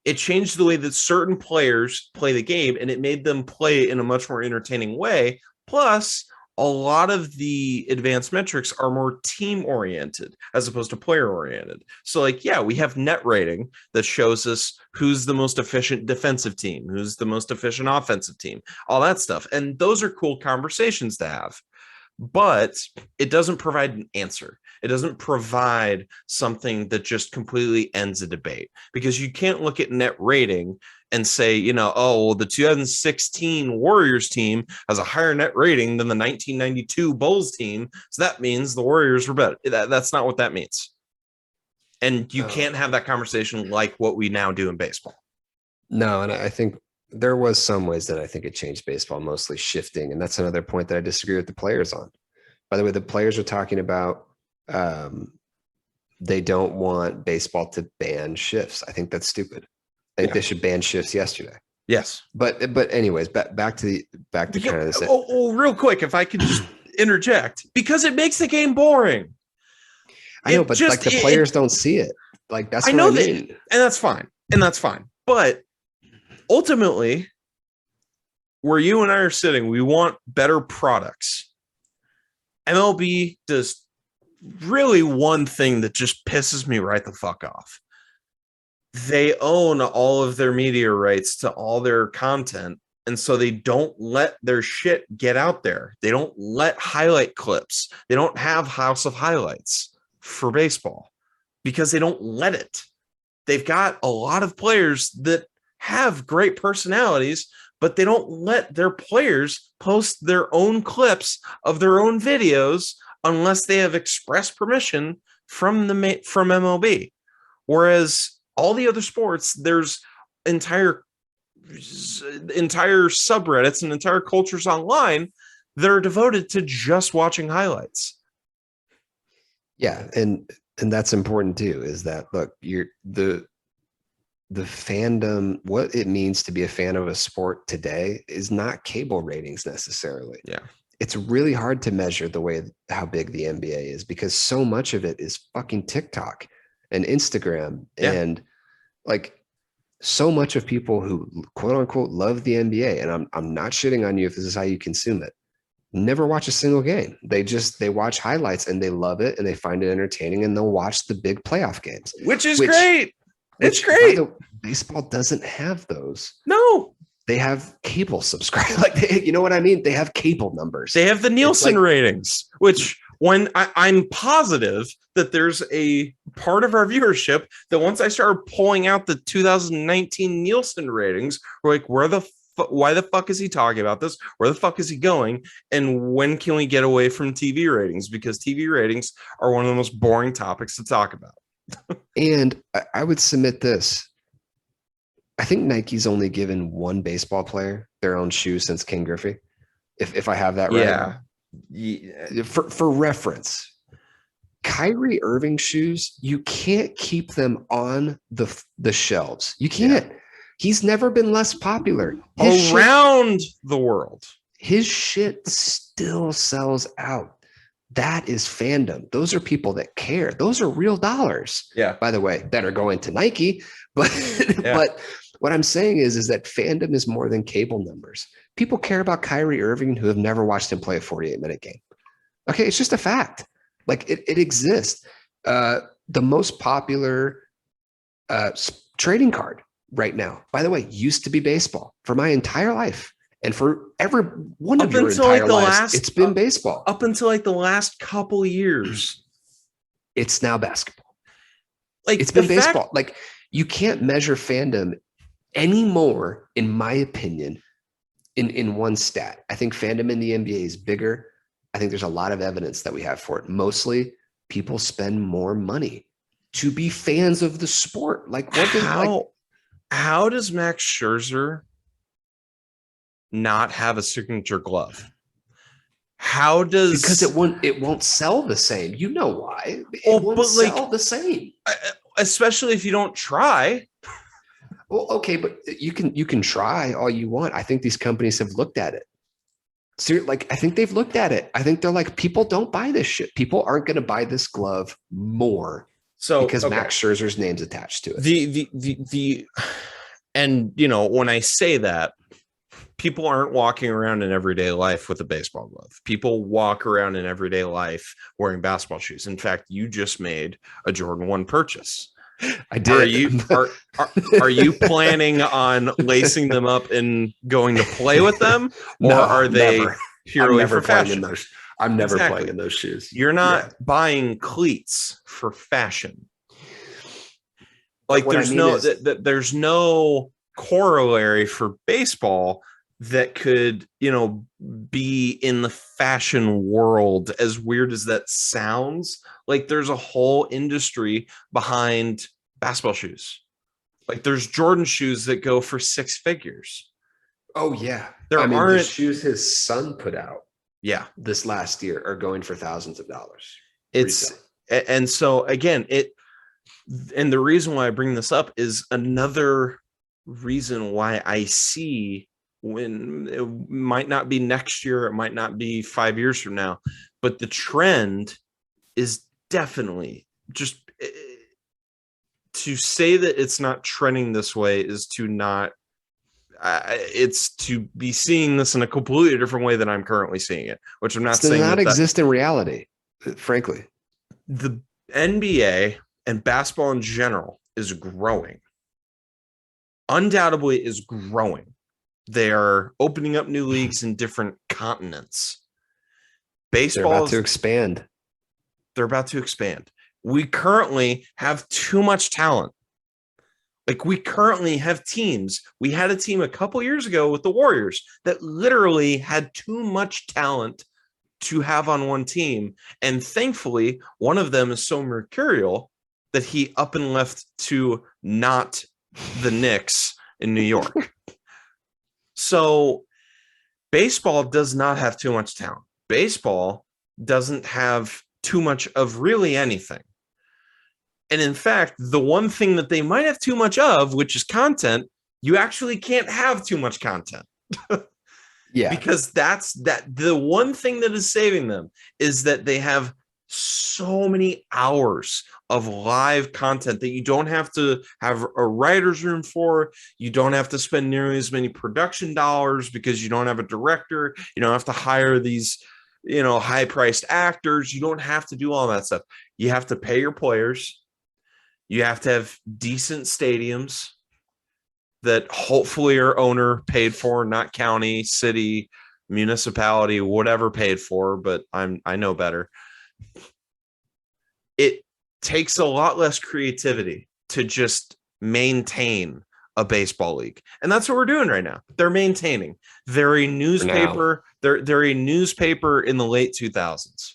it changed the way that certain players play the game, and it made them play in a much more entertaining way. Plus, a lot of the advanced metrics are more team oriented as opposed to player oriented. So we have net rating that shows us who's the most efficient defensive team, who's the most efficient offensive team, all that stuff. And those are cool conversations to have, but it doesn't provide an answer, It doesn't provide something that just completely ends a debate, because you can't look at net rating and say, you know, oh, well, the 2016 Warriors team has a higher net rating than the 1992 Bulls team, so that means the Warriors were better. That's not what that means. And you can't have that conversation like what we now do in baseball. No, and I think there was some ways that I think it changed baseball, mostly shifting. And that's another point that I disagree with the players on. By the way, the players are talking about they don't want baseball to ban shifts. I think that's stupid. I think they should ban shifts yesterday. Yes. But anyways, back to kind of this. Oh, real quick, if I could just interject, because it makes the game boring. I know, but like the players don't see it. Like that's what I mean. And that's fine. But ultimately, where you and I are sitting, we want better products. MLB does really one thing that just pisses me right the fuck off. They own all of their media rights to all their content, and so they don't let their shit get out there. They don't let highlight clips. They don't have House of Highlights for baseball because they don't let it. They've got a lot of players that have great personalities, but they don't let their players post their own clips of their own videos unless they have express permission from MLB. Whereas all the other sports, there's entire subreddits and entire cultures online that are devoted to just watching highlights. Yeah, and that's important too, is that look, you're the fandom, what it means to be a fan of a sport today is not cable ratings necessarily. Yeah. It's really hard to measure how big the NBA is, because so much of it is fucking TikTok and Instagram. Yeah. And like so much of people who quote unquote love the NBA, and I'm not shitting on you if this is how you consume it, never watch a single game. They watch highlights and they love it and they find it entertaining, and they'll watch the big playoff games. Which is great. It's great. Baseball doesn't have those. No. They have cable subscribe. Like, you know what I mean? They have cable numbers. They have the Nielsen ratings, which when I'm positive that there's a part of our viewership that once I started pulling out the 2019 Nielsen ratings, we're like, why the fuck is he talking about this? Where the fuck is he going? And when can we get away from TV ratings? Because TV ratings are one of the most boring topics to talk about. And I would submit this. I think Nike's only given one baseball player their own shoes since King Griffey, if I have that right. Yeah. For reference, Kyrie Irving shoes, you can't keep them on the shelves. You can't. Yeah. He's never been less popular around the world. His shit still sells out. That is fandom. Those are people that care. Those are real dollars. Yeah. By the way, that are going to Nike. But but what I'm saying is that fandom is more than cable numbers. People care about Kyrie Irving who have never watched him play a 48-minute game. Okay, it's just a fact. Like it exists. The most popular trading card right now, by the way, used to be baseball for my entire life. And for every one of your entire lives, it's been baseball. Up until like the last couple of years. It's now basketball. Like it's been baseball. Like you can't measure fandom anymore, in my opinion, in one stat. I think fandom in the NBA is bigger. I think there's a lot of evidence that we have for it. Mostly people spend more money to be fans of the sport. Like how does Max Scherzer not have a signature glove? Because it won't sell the same. You know why? It won't sell the same. Especially if you don't try. Well, okay, but you can try all you want. I think these companies have looked at it. So I think they've looked at it. I think they're like, people don't buy this shit. People aren't going to buy this glove more because Max Scherzer's name's attached to it. And you know, when I say that, people aren't walking around in everyday life with a baseball glove. People walk around in everyday life wearing basketball shoes. In fact, you just made a Jordan 1 purchase. I did. Are you planning on lacing them up and going to play with them, or are they purely for fashion? I'm never Exactly. playing in those shoes. You're not buying cleats for fashion. Like What I there's mean no is- there's no corollary for baseball that could, be in the fashion world, as weird as that sounds. Like there's a whole industry behind basketball shoes. Like there's Jordan shoes that go for six figures. Oh yeah. There the aren't shoes his son put out yeah. this last year are going for thousands of dollars. It's and so again, and the reason why I bring this up is another reason why I see, when it might not be next year, it might not be 5 years from now, but the trend is definitely just, to say that it's not trending this way is to not, it's to be seeing this in a completely different way than I'm currently seeing it, which I'm not It does saying not that exist in reality, frankly. the NBA and basketball in general is growing. Undoubtedly is growing. They are opening up new leagues in different continents. Baseball, they're about to expand. They're about to expand. We currently have too much talent. Like we currently have teams. We had a team a couple years ago with the Warriors that literally had too much talent to have on one team. And thankfully, one of them is so mercurial that he up and left to not the Knicks in New York. So baseball does not have too much talent. Baseball doesn't have too much of really anything. And in fact, the one thing that they might have too much of, which is content, you actually can't have too much content. Yeah. Because the one thing that is saving them is that they have so many hours of live content that you don't have to have a writer's room for. You don't have to spend nearly as many production dollars because you don't have a director. You don't have to hire these, high-priced actors. You don't have to do all that stuff. You have to pay your players. You have to have decent stadiums that hopefully your owner paid for, not county, city, municipality, whatever paid for, but I know better. It takes a lot less creativity to just maintain a baseball league. And that's what we're doing right now. They're maintaining. They're a newspaper. They're a newspaper in the late 2000s.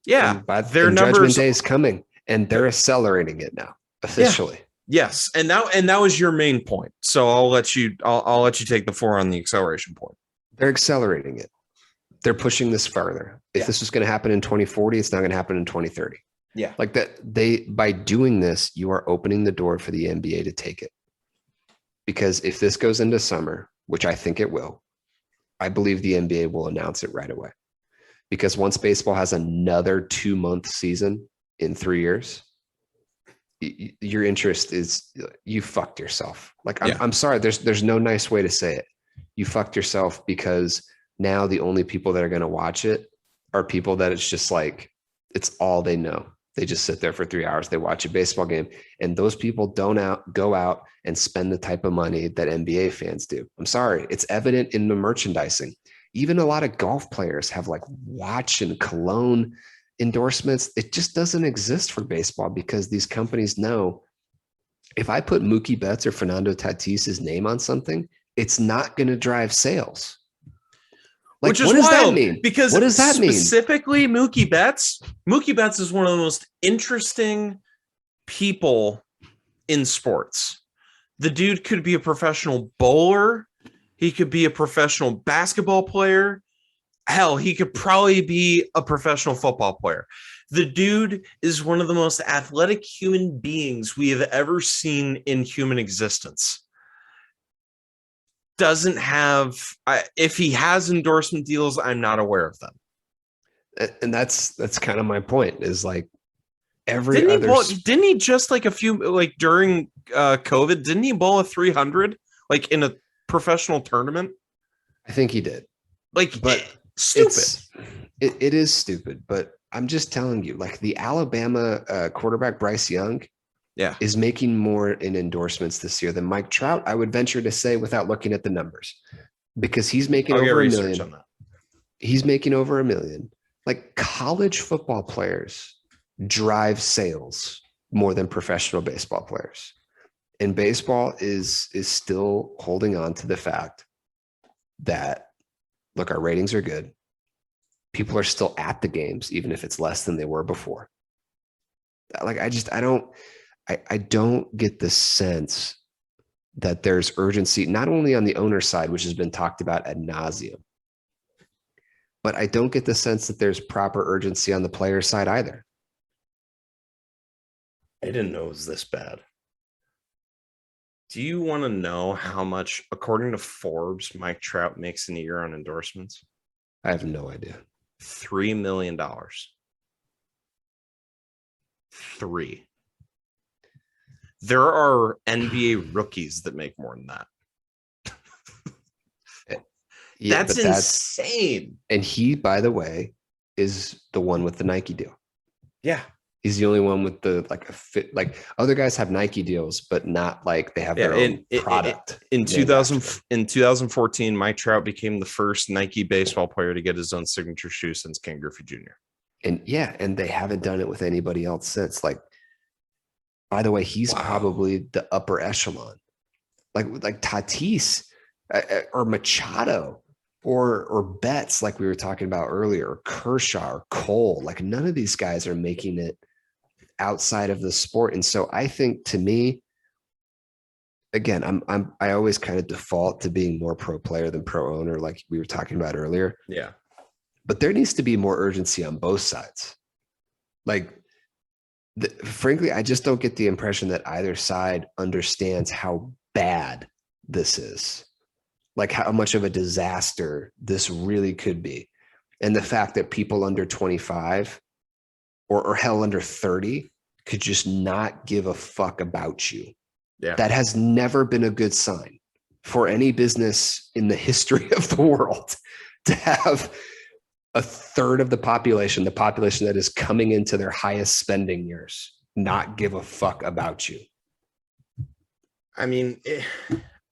Yeah. Their Judgment Day is coming and they're accelerating it now officially. Yeah. Yes. And that was your main point. So I'll let you take the floor on the acceleration point. They're accelerating it. They're pushing this further. If this was going to happen in 2040, it's not going to happen in 2030. Yeah. Like that, by doing this, you are opening the door for the NBA to take it. Because if this goes into summer, which I think it will, I believe the NBA will announce it right away. Because once baseball has another 2-month season in 3 years, your interest is, you fucked yourself. Like, I'm sorry, there's no nice way to say it. You fucked yourself, because now the only people that are going to watch it are people that it's just like, it's all they know. They just sit there for 3 hours. They watch a baseball game, and those people don't go out and spend the type of money that NBA fans do. I'm sorry. It's evident in the merchandising. Even a lot of golf players have like watch and cologne endorsements. It just doesn't exist for baseball, because these companies know if I put Mookie Betts or Fernando Tatis's name on something, it's not going to drive sales. Like, which is what does wild, that mean? Because what does that mean? Specifically, Mookie Betts is one of the most interesting people in sports. The dude could be a professional bowler. He could be a professional basketball player. Hell, he could probably be a professional football player. The dude is one of the most athletic human beings we have ever seen in human existence. Doesn't have, if he has endorsement deals, I'm not aware of them. And that's kind of my point, is like didn't he just like a few, like during COVID, didn't he bowl a 300 like in a professional tournament? I think he did. Like, but stupid. It is stupid, but I'm just telling you, like the Alabama quarterback Bryce Young is making more in endorsements this year than Mike Trout, I would venture to say, without looking at the numbers, because he's making over $1 million. He's making over $1 million. Like college football players drive sales more than professional baseball players. And baseball is still holding on to the fact that, look, our ratings are good. People are still at the games, even if it's less than they were before. Like, I don't get the sense that there's urgency, not only on the owner side, which has been talked about ad nauseum, but I don't get the sense that there's proper urgency on the player side either. I didn't know it was this bad. Do you want to know how much, according to Forbes, Mike Trout makes in a year on endorsements? I have no idea. $3 million. 3. There are NBA rookies that make more than that. Yeah, that's insane. And he, by the way, is the one with the Nike deal. Yeah. He's the only one with the like a fit. Like other guys have Nike deals, but not like they have their own product. In 2014, Mike Trout became the first Nike baseball player to get his own signature shoe since Ken Griffey Jr. And yeah, and they haven't done it with anybody else since. Like, by the way, he's probably the upper echelon, like Tatis or Machado or Betts, like we were talking about earlier, or Kershaw or Cole. Like none of these guys are making it outside of the sport. And so I think, to me, again, I always kind of default to being more pro player than pro owner, like we were talking about earlier. Yeah. But there needs to be more urgency on both sides. Like, frankly, I just don't get the impression that either side understands how bad this is, like how much of a disaster this really could be. And the fact that people under 25 or hell under 30 could just not give a fuck about you. Yeah. That has never been a good sign for any business in the history of the world, to have a third of the population that is coming into their highest spending years, not give a fuck about you. I mean,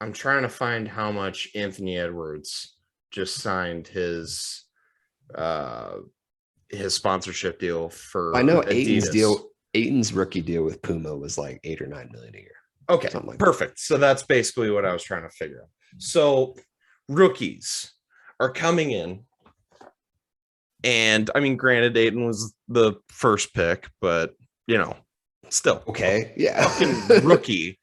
I'm trying to find how much Anthony Edwards just signed his sponsorship deal for. I know Adidas. Aiton's rookie deal with Puma was like $8 or $9 million a year. Okay, like perfect. So that's basically what I was trying to figure out. So rookies are coming in, and I mean, granted, Aiton was the first pick, but you know, still okay, yeah. Fucking rookie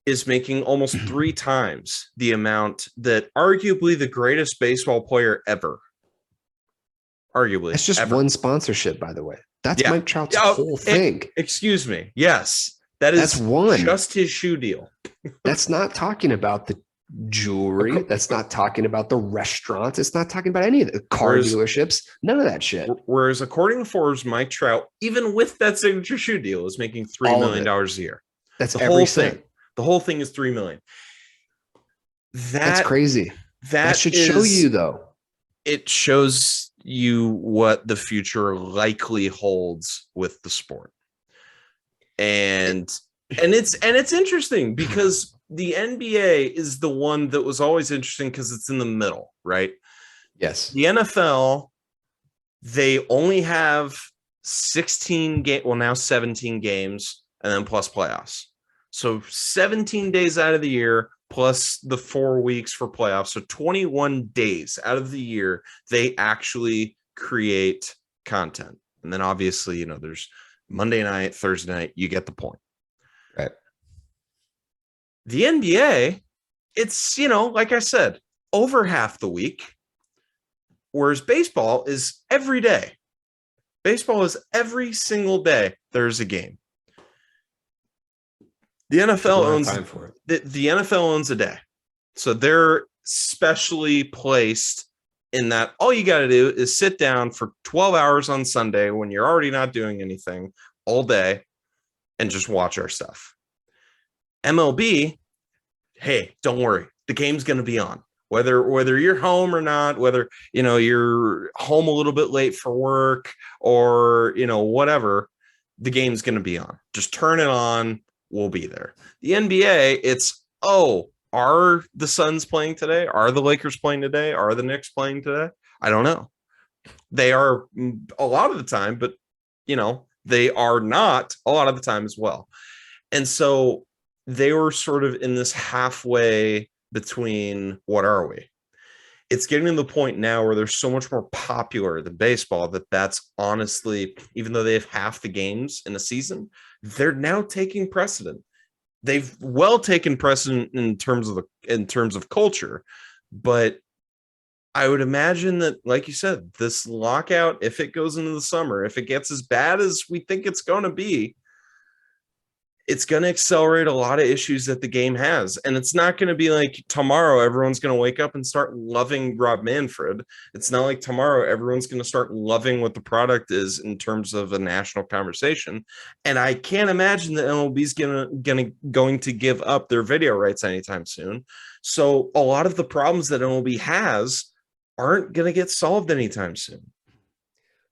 is making almost 3 times the amount that arguably the greatest baseball player ever. Arguably, it's just ever. One sponsorship, by the way. That's Mike Trout's whole thing. Excuse me. Yes, that's one. Just his shoe deal. That's not talking about the jewelry. That's not talking about the restaurants. It's not talking about any of the car dealerships. None of that shit. Whereas, according to Forbes, Mike Trout, even with that signature shoe deal, is making $3 million a year. That's the every whole cent. thing. The whole thing is $3 million. That's crazy. That should show you, though. It shows you what the future likely holds with the sport. And it's interesting because the NBA is the one that was always interesting because it's in the middle, right? Yes. The NFL, they only have 16 games, well, now 17 games, and then plus playoffs. So 17 days out of the year, plus the 4 weeks for playoffs. So 21 days out of the year, they actually create content. And then obviously, you know, there's Monday night, Thursday night, you get the point. Right. The NBA, it's, you know, like I said, over half the week, whereas baseball is every day. Baseball is every single day there's a game. The NFL owns time for it. The NFL owns a day. So they're specially placed in that all you got to do is sit down for 12 hours on Sunday when you're already not doing anything all day and just watch our stuff. MLB, hey, don't worry. The game's going to be on. Whether you're home or not, whether, you know, you're home a little bit late for work or, you know, whatever, the game's going to be on. Just turn it on. We'll be there. The NBA, it's, are the Suns playing today? Are the Lakers playing today? Are the Knicks playing today? I don't know. They are a lot of the time, but they are not a lot of the time as well. And so they were sort of in this halfway between what are we? It's getting to the point now where they're so much more popular than baseball that's honestly, even though they have half the games in a season, they're now taking precedent. They've well taken precedent in terms of culture, but I would imagine that, like you said, this lockout, if it goes into the summer, if it gets as bad as we think it's going to be, it's going to accelerate a lot of issues that the game has. And it's not going to be like tomorrow, everyone's going to wake up and start loving Rob Manfred. It's not like tomorrow, everyone's going to start loving what the product is in terms of a national conversation. And I can't imagine that MLB is going to give up their video rights anytime soon. So a lot of the problems that MLB has aren't going to get solved anytime soon.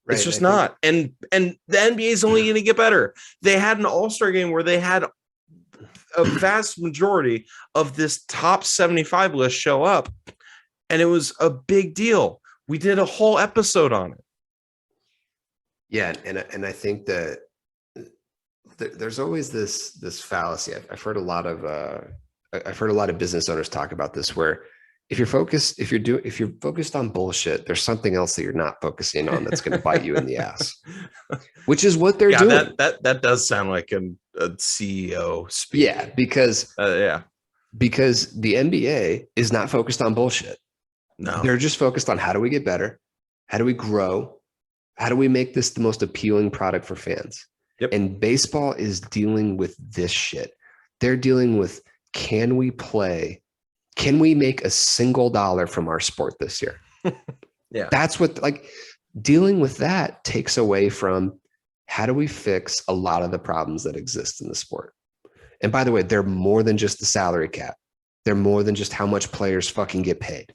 Right. It's just not. And the NBA is only going to get better. They had an all-star game where they had a vast majority of this top 75 list show up, and it was a big deal. We did a whole episode on it. Yeah, and I think that there's always this fallacy. I've heard a lot of business owners talk about this, where if you're focused on bullshit, there's something else that you're not focusing on that's going to bite you in the ass, which is what they're doing. That does sound like a CEO speak. Yeah, because the NBA is not focused on bullshit. No, they're just focused on how do we get better, how do we grow, how do we make this the most appealing product for fans. Yep. And baseball is dealing with this shit. They're dealing with, can we make a single dollar from our sport this year? Yeah. That's what, dealing with that takes away from, how do we fix a lot of the problems that exist in the sport? And by the way, they're more than just the salary cap. They're more than just how much players fucking get paid.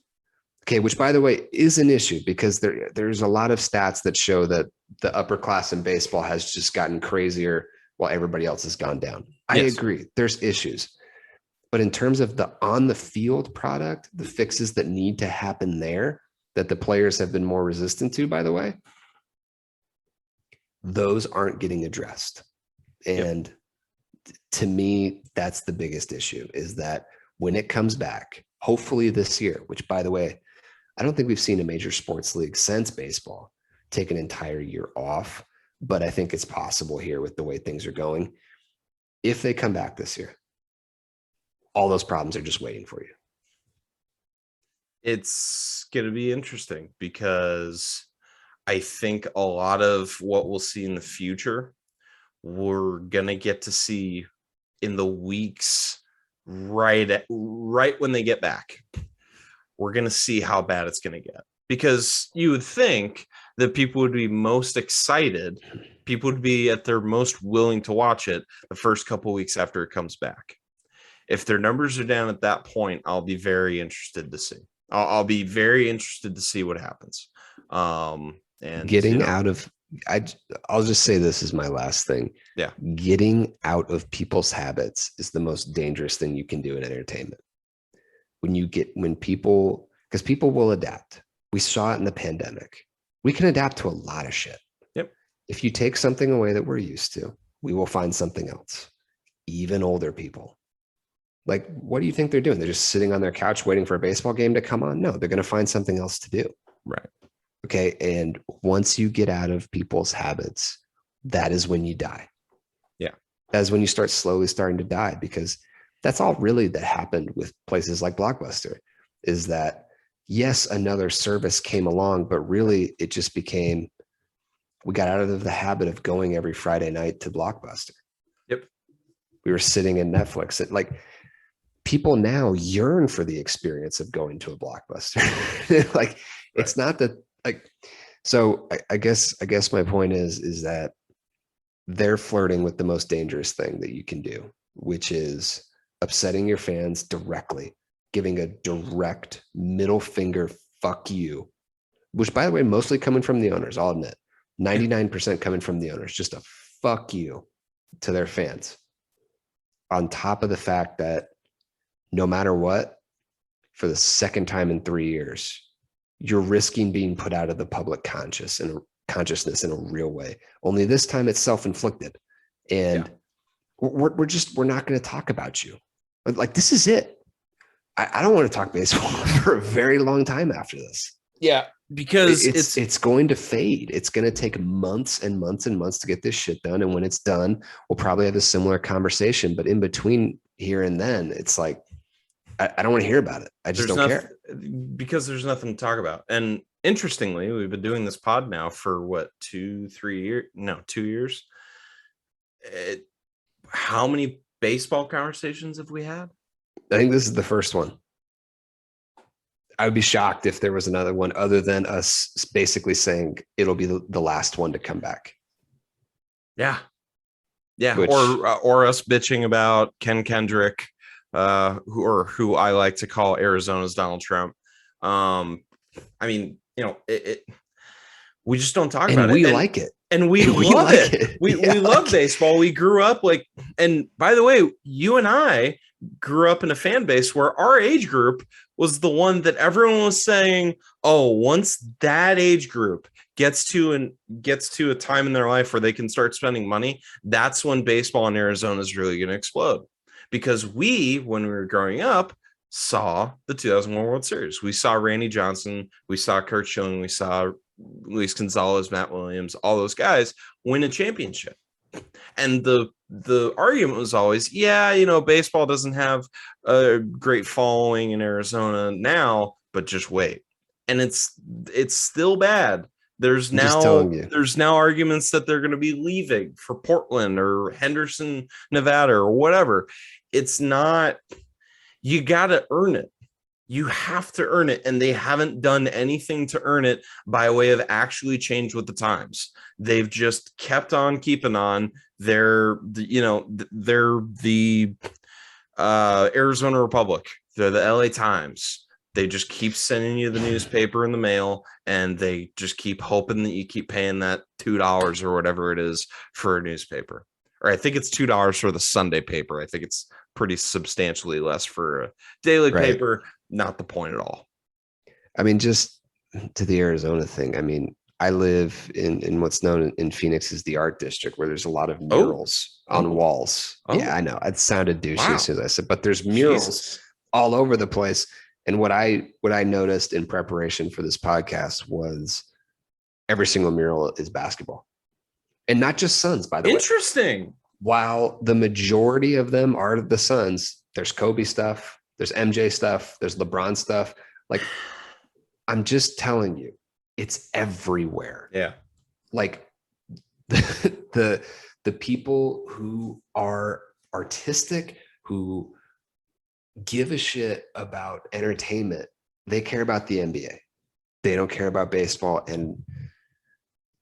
Okay. Which, by the way, is an issue, because there's a lot of stats that show that the upper class in baseball has just gotten crazier while everybody else has gone down. I agree. There's issues. But in terms of the on the field product, the fixes that need to happen there, that the players have been more resistant to, by the way, those aren't getting addressed. And to me, that's the biggest issue, is that when it comes back, hopefully this year, which, by the way, I don't think we've seen a major sports league since baseball take an entire year off, but I think it's possible here with the way things are going. If they come back this year, all those problems are just waiting for you. It's going to be interesting, because I think a lot of what we'll see in the future, we're going to get to see in the weeks right when they get back. We're going to see how bad it's going to get, because you would think that people would be most excited. People would be at their most willing to watch it the first couple of weeks after it comes back. If their numbers are down at that point, I'll be very interested to see. I'll be very interested to see what happens. And getting out of, I'll just say this is my last thing. Yeah. Getting out of people's habits is the most dangerous thing you can do in entertainment. Because people will adapt. We saw it in the pandemic. We can adapt to a lot of shit. Yep. If you take something away that we're used to, we will find something else. Even older people. What do you think they're doing? They're just sitting on their couch waiting for a baseball game to come on? No, they're going to find something else to do. Right. Okay. And once you get out of people's habits, that is when you die. Yeah. That is when you starting to die, because that's all really that happened with places like Blockbuster, is that, yes, another service came along, but really it just became, we got out of the habit of going every Friday night to Blockbuster. Yep. We were sitting in Netflix. People now yearn for the experience of going to a Blockbuster. It's not that, so I guess my point is that they're flirting with the most dangerous thing that you can do, which is upsetting your fans directly, giving a direct middle finger, fuck you, which, by the way, mostly coming from the owners. I'll admit 99% coming from the owners, just a fuck you to their fans. On top of the fact that no matter what, for the second time in 3 years, you're risking being put out of the public consciousness in a real way. Only this time it's self-inflicted. And we're not going to talk about you. Like, this is it. I don't want to talk baseball for a very long time after this. Yeah, because it's going to fade. It's going to take months and months and months to get this shit done. And when it's done, we'll probably have a similar conversation. But in between here and then, it's like, I don't want to hear about it. I just don't care. Because there's nothing to talk about. And interestingly, we've been doing this pod now for what, 2 years? No, 2 years. How many baseball conversations have we had? I think this is the first one. I would be shocked if there was another one other than us basically saying it'll be the last one to come back. Yeah. Or us bitching about Ken Kendrick, who I like to call Arizona's Donald Trump. I mean, we just don't talk about it. We like it. And we love it. We love baseball. We grew up and by the way, you and I grew up in a fan base where our age group was the one that everyone was saying, oh, once that age group gets to a time in their life where they can start spending money, that's when baseball in Arizona is really going to explode. Because when we were growing up, saw the 2001 World Series. We saw Randy Johnson, we saw Kurt Schilling, we saw Luis Gonzalez, Matt Williams, all those guys win a championship. And the argument was always, baseball doesn't have a great following in Arizona now, but just wait. And it's still bad. There's now arguments that they're going to be leaving for Portland or Henderson, Nevada, or whatever. It's not, you got to earn it. You have to earn it, and they haven't done anything to earn it by way of actually change with the times. They've just kept on keeping on. They're the Arizona Republic. They're the LA Times. They just keep sending you the newspaper in the mail, and they just keep hoping that you keep paying that $2 or whatever it is for a newspaper. Or I think it's $2 for the Sunday paper. I think it's pretty substantially less for a daily paper. Not the point at all. I mean, just to the Arizona thing. I mean, I live in what's known in Phoenix as the art district, where there's a lot of murals on walls. Yeah, I know. It sounded douchey as soon as I said, but there's murals all over the place. And what I noticed in preparation for this podcast was every single mural is basketball. And not just Suns, by the way. Interesting. While the majority of them are the Suns, there's Kobe stuff, there's MJ stuff, there's LeBron stuff. Like, I'm just telling you, it's everywhere. Yeah. Like the people who are artistic, who give a shit about entertainment, they care about the NBA. They don't care about baseball. And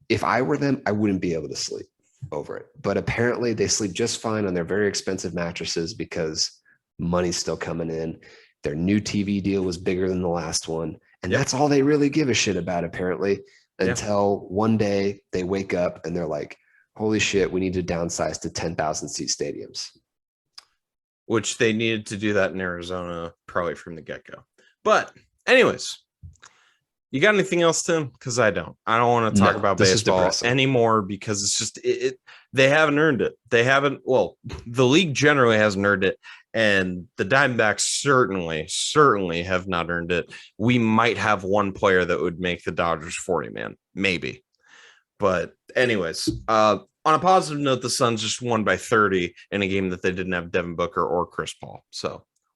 if I were them, I wouldn't be able to sleep over it. But apparently they sleep just fine on their very expensive mattresses because money's still coming in. Their new TV deal was bigger than the last one. And that's all they really give a shit about, apparently, until one day they wake up and they're like, holy shit, we need to downsize to 10,000 seat stadiums. Which they needed to do that in Arizona probably from the get-go. But anyways, you got anything else, Tim? Because I don't want to talk about baseball anymore, because it's just they haven't earned it. They haven't. Well, the league generally hasn't earned it, and the Diamondbacks certainly have not earned it. We might have one player that would make the Dodgers 40 man, maybe. But anyways, on a positive note, the Suns just won by 30 in a game that they didn't have Devin Booker or Chris Paul,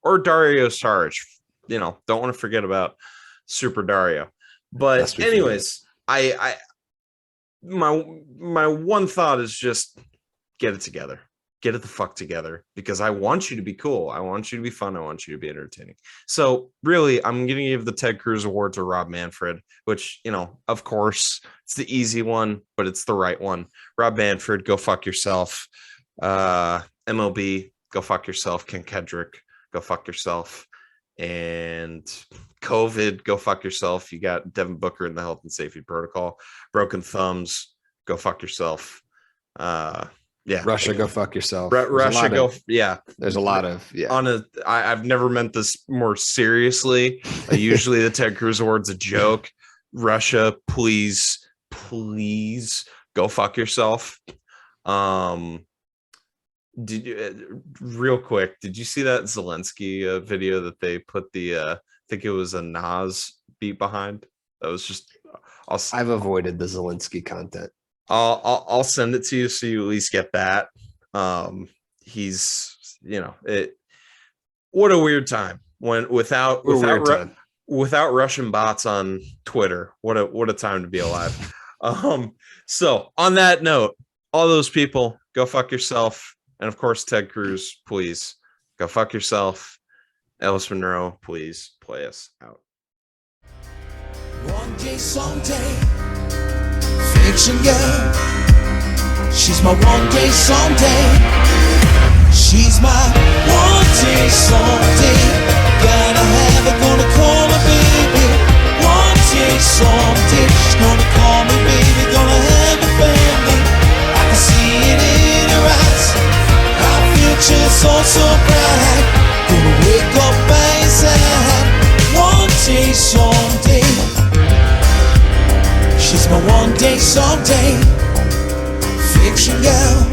or Dario Saric. Don't want to forget about Super Dario. But anyways, my one thought is just get it together. Get it the fuck together, because I want you to be cool. I want you to be fun. I want you to be entertaining. So really, I'm going to give the Ted Cruz Award to Rob Manfred, which, of course, it's the easy one, but it's the right one. Rob Manfred, go fuck yourself. MLB, go fuck yourself. Ken Kendrick, go fuck yourself. And COVID, go fuck yourself. You got Devin Booker in the health and safety protocol. Broken thumbs, go fuck yourself. Yeah. Russia, go fuck yourself. Russia, go. Yeah. There's a lot of, yeah. I've never meant this more seriously. Usually the Ted Cruz award's a joke. Russia, please go fuck yourself. Did you, real quick, did you see that Zelensky video that they put I think it was a Nas beat behind? That was just, I've avoided the Zelensky content. I'll send it to you so you at least get that. He's, what a weird time when without Russian bots on Twitter. What a time to be alive. So on that note, all those people, go fuck yourself. And of course, Ted Cruz, please go fuck yourself. Elvis Monroe, please play us out. One day, someday, fiction girl. She's my one day, someday. She's my one day, someday. Gotta have her, gonna call her baby. One day, someday. She's gonna call me baby, gonna have a family. I can see it in her eyes. Our future's all so bright. Gonna wake up by his side. One day, someday. She's my one day, someday. Fiction girl.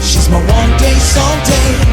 She's my one day, someday.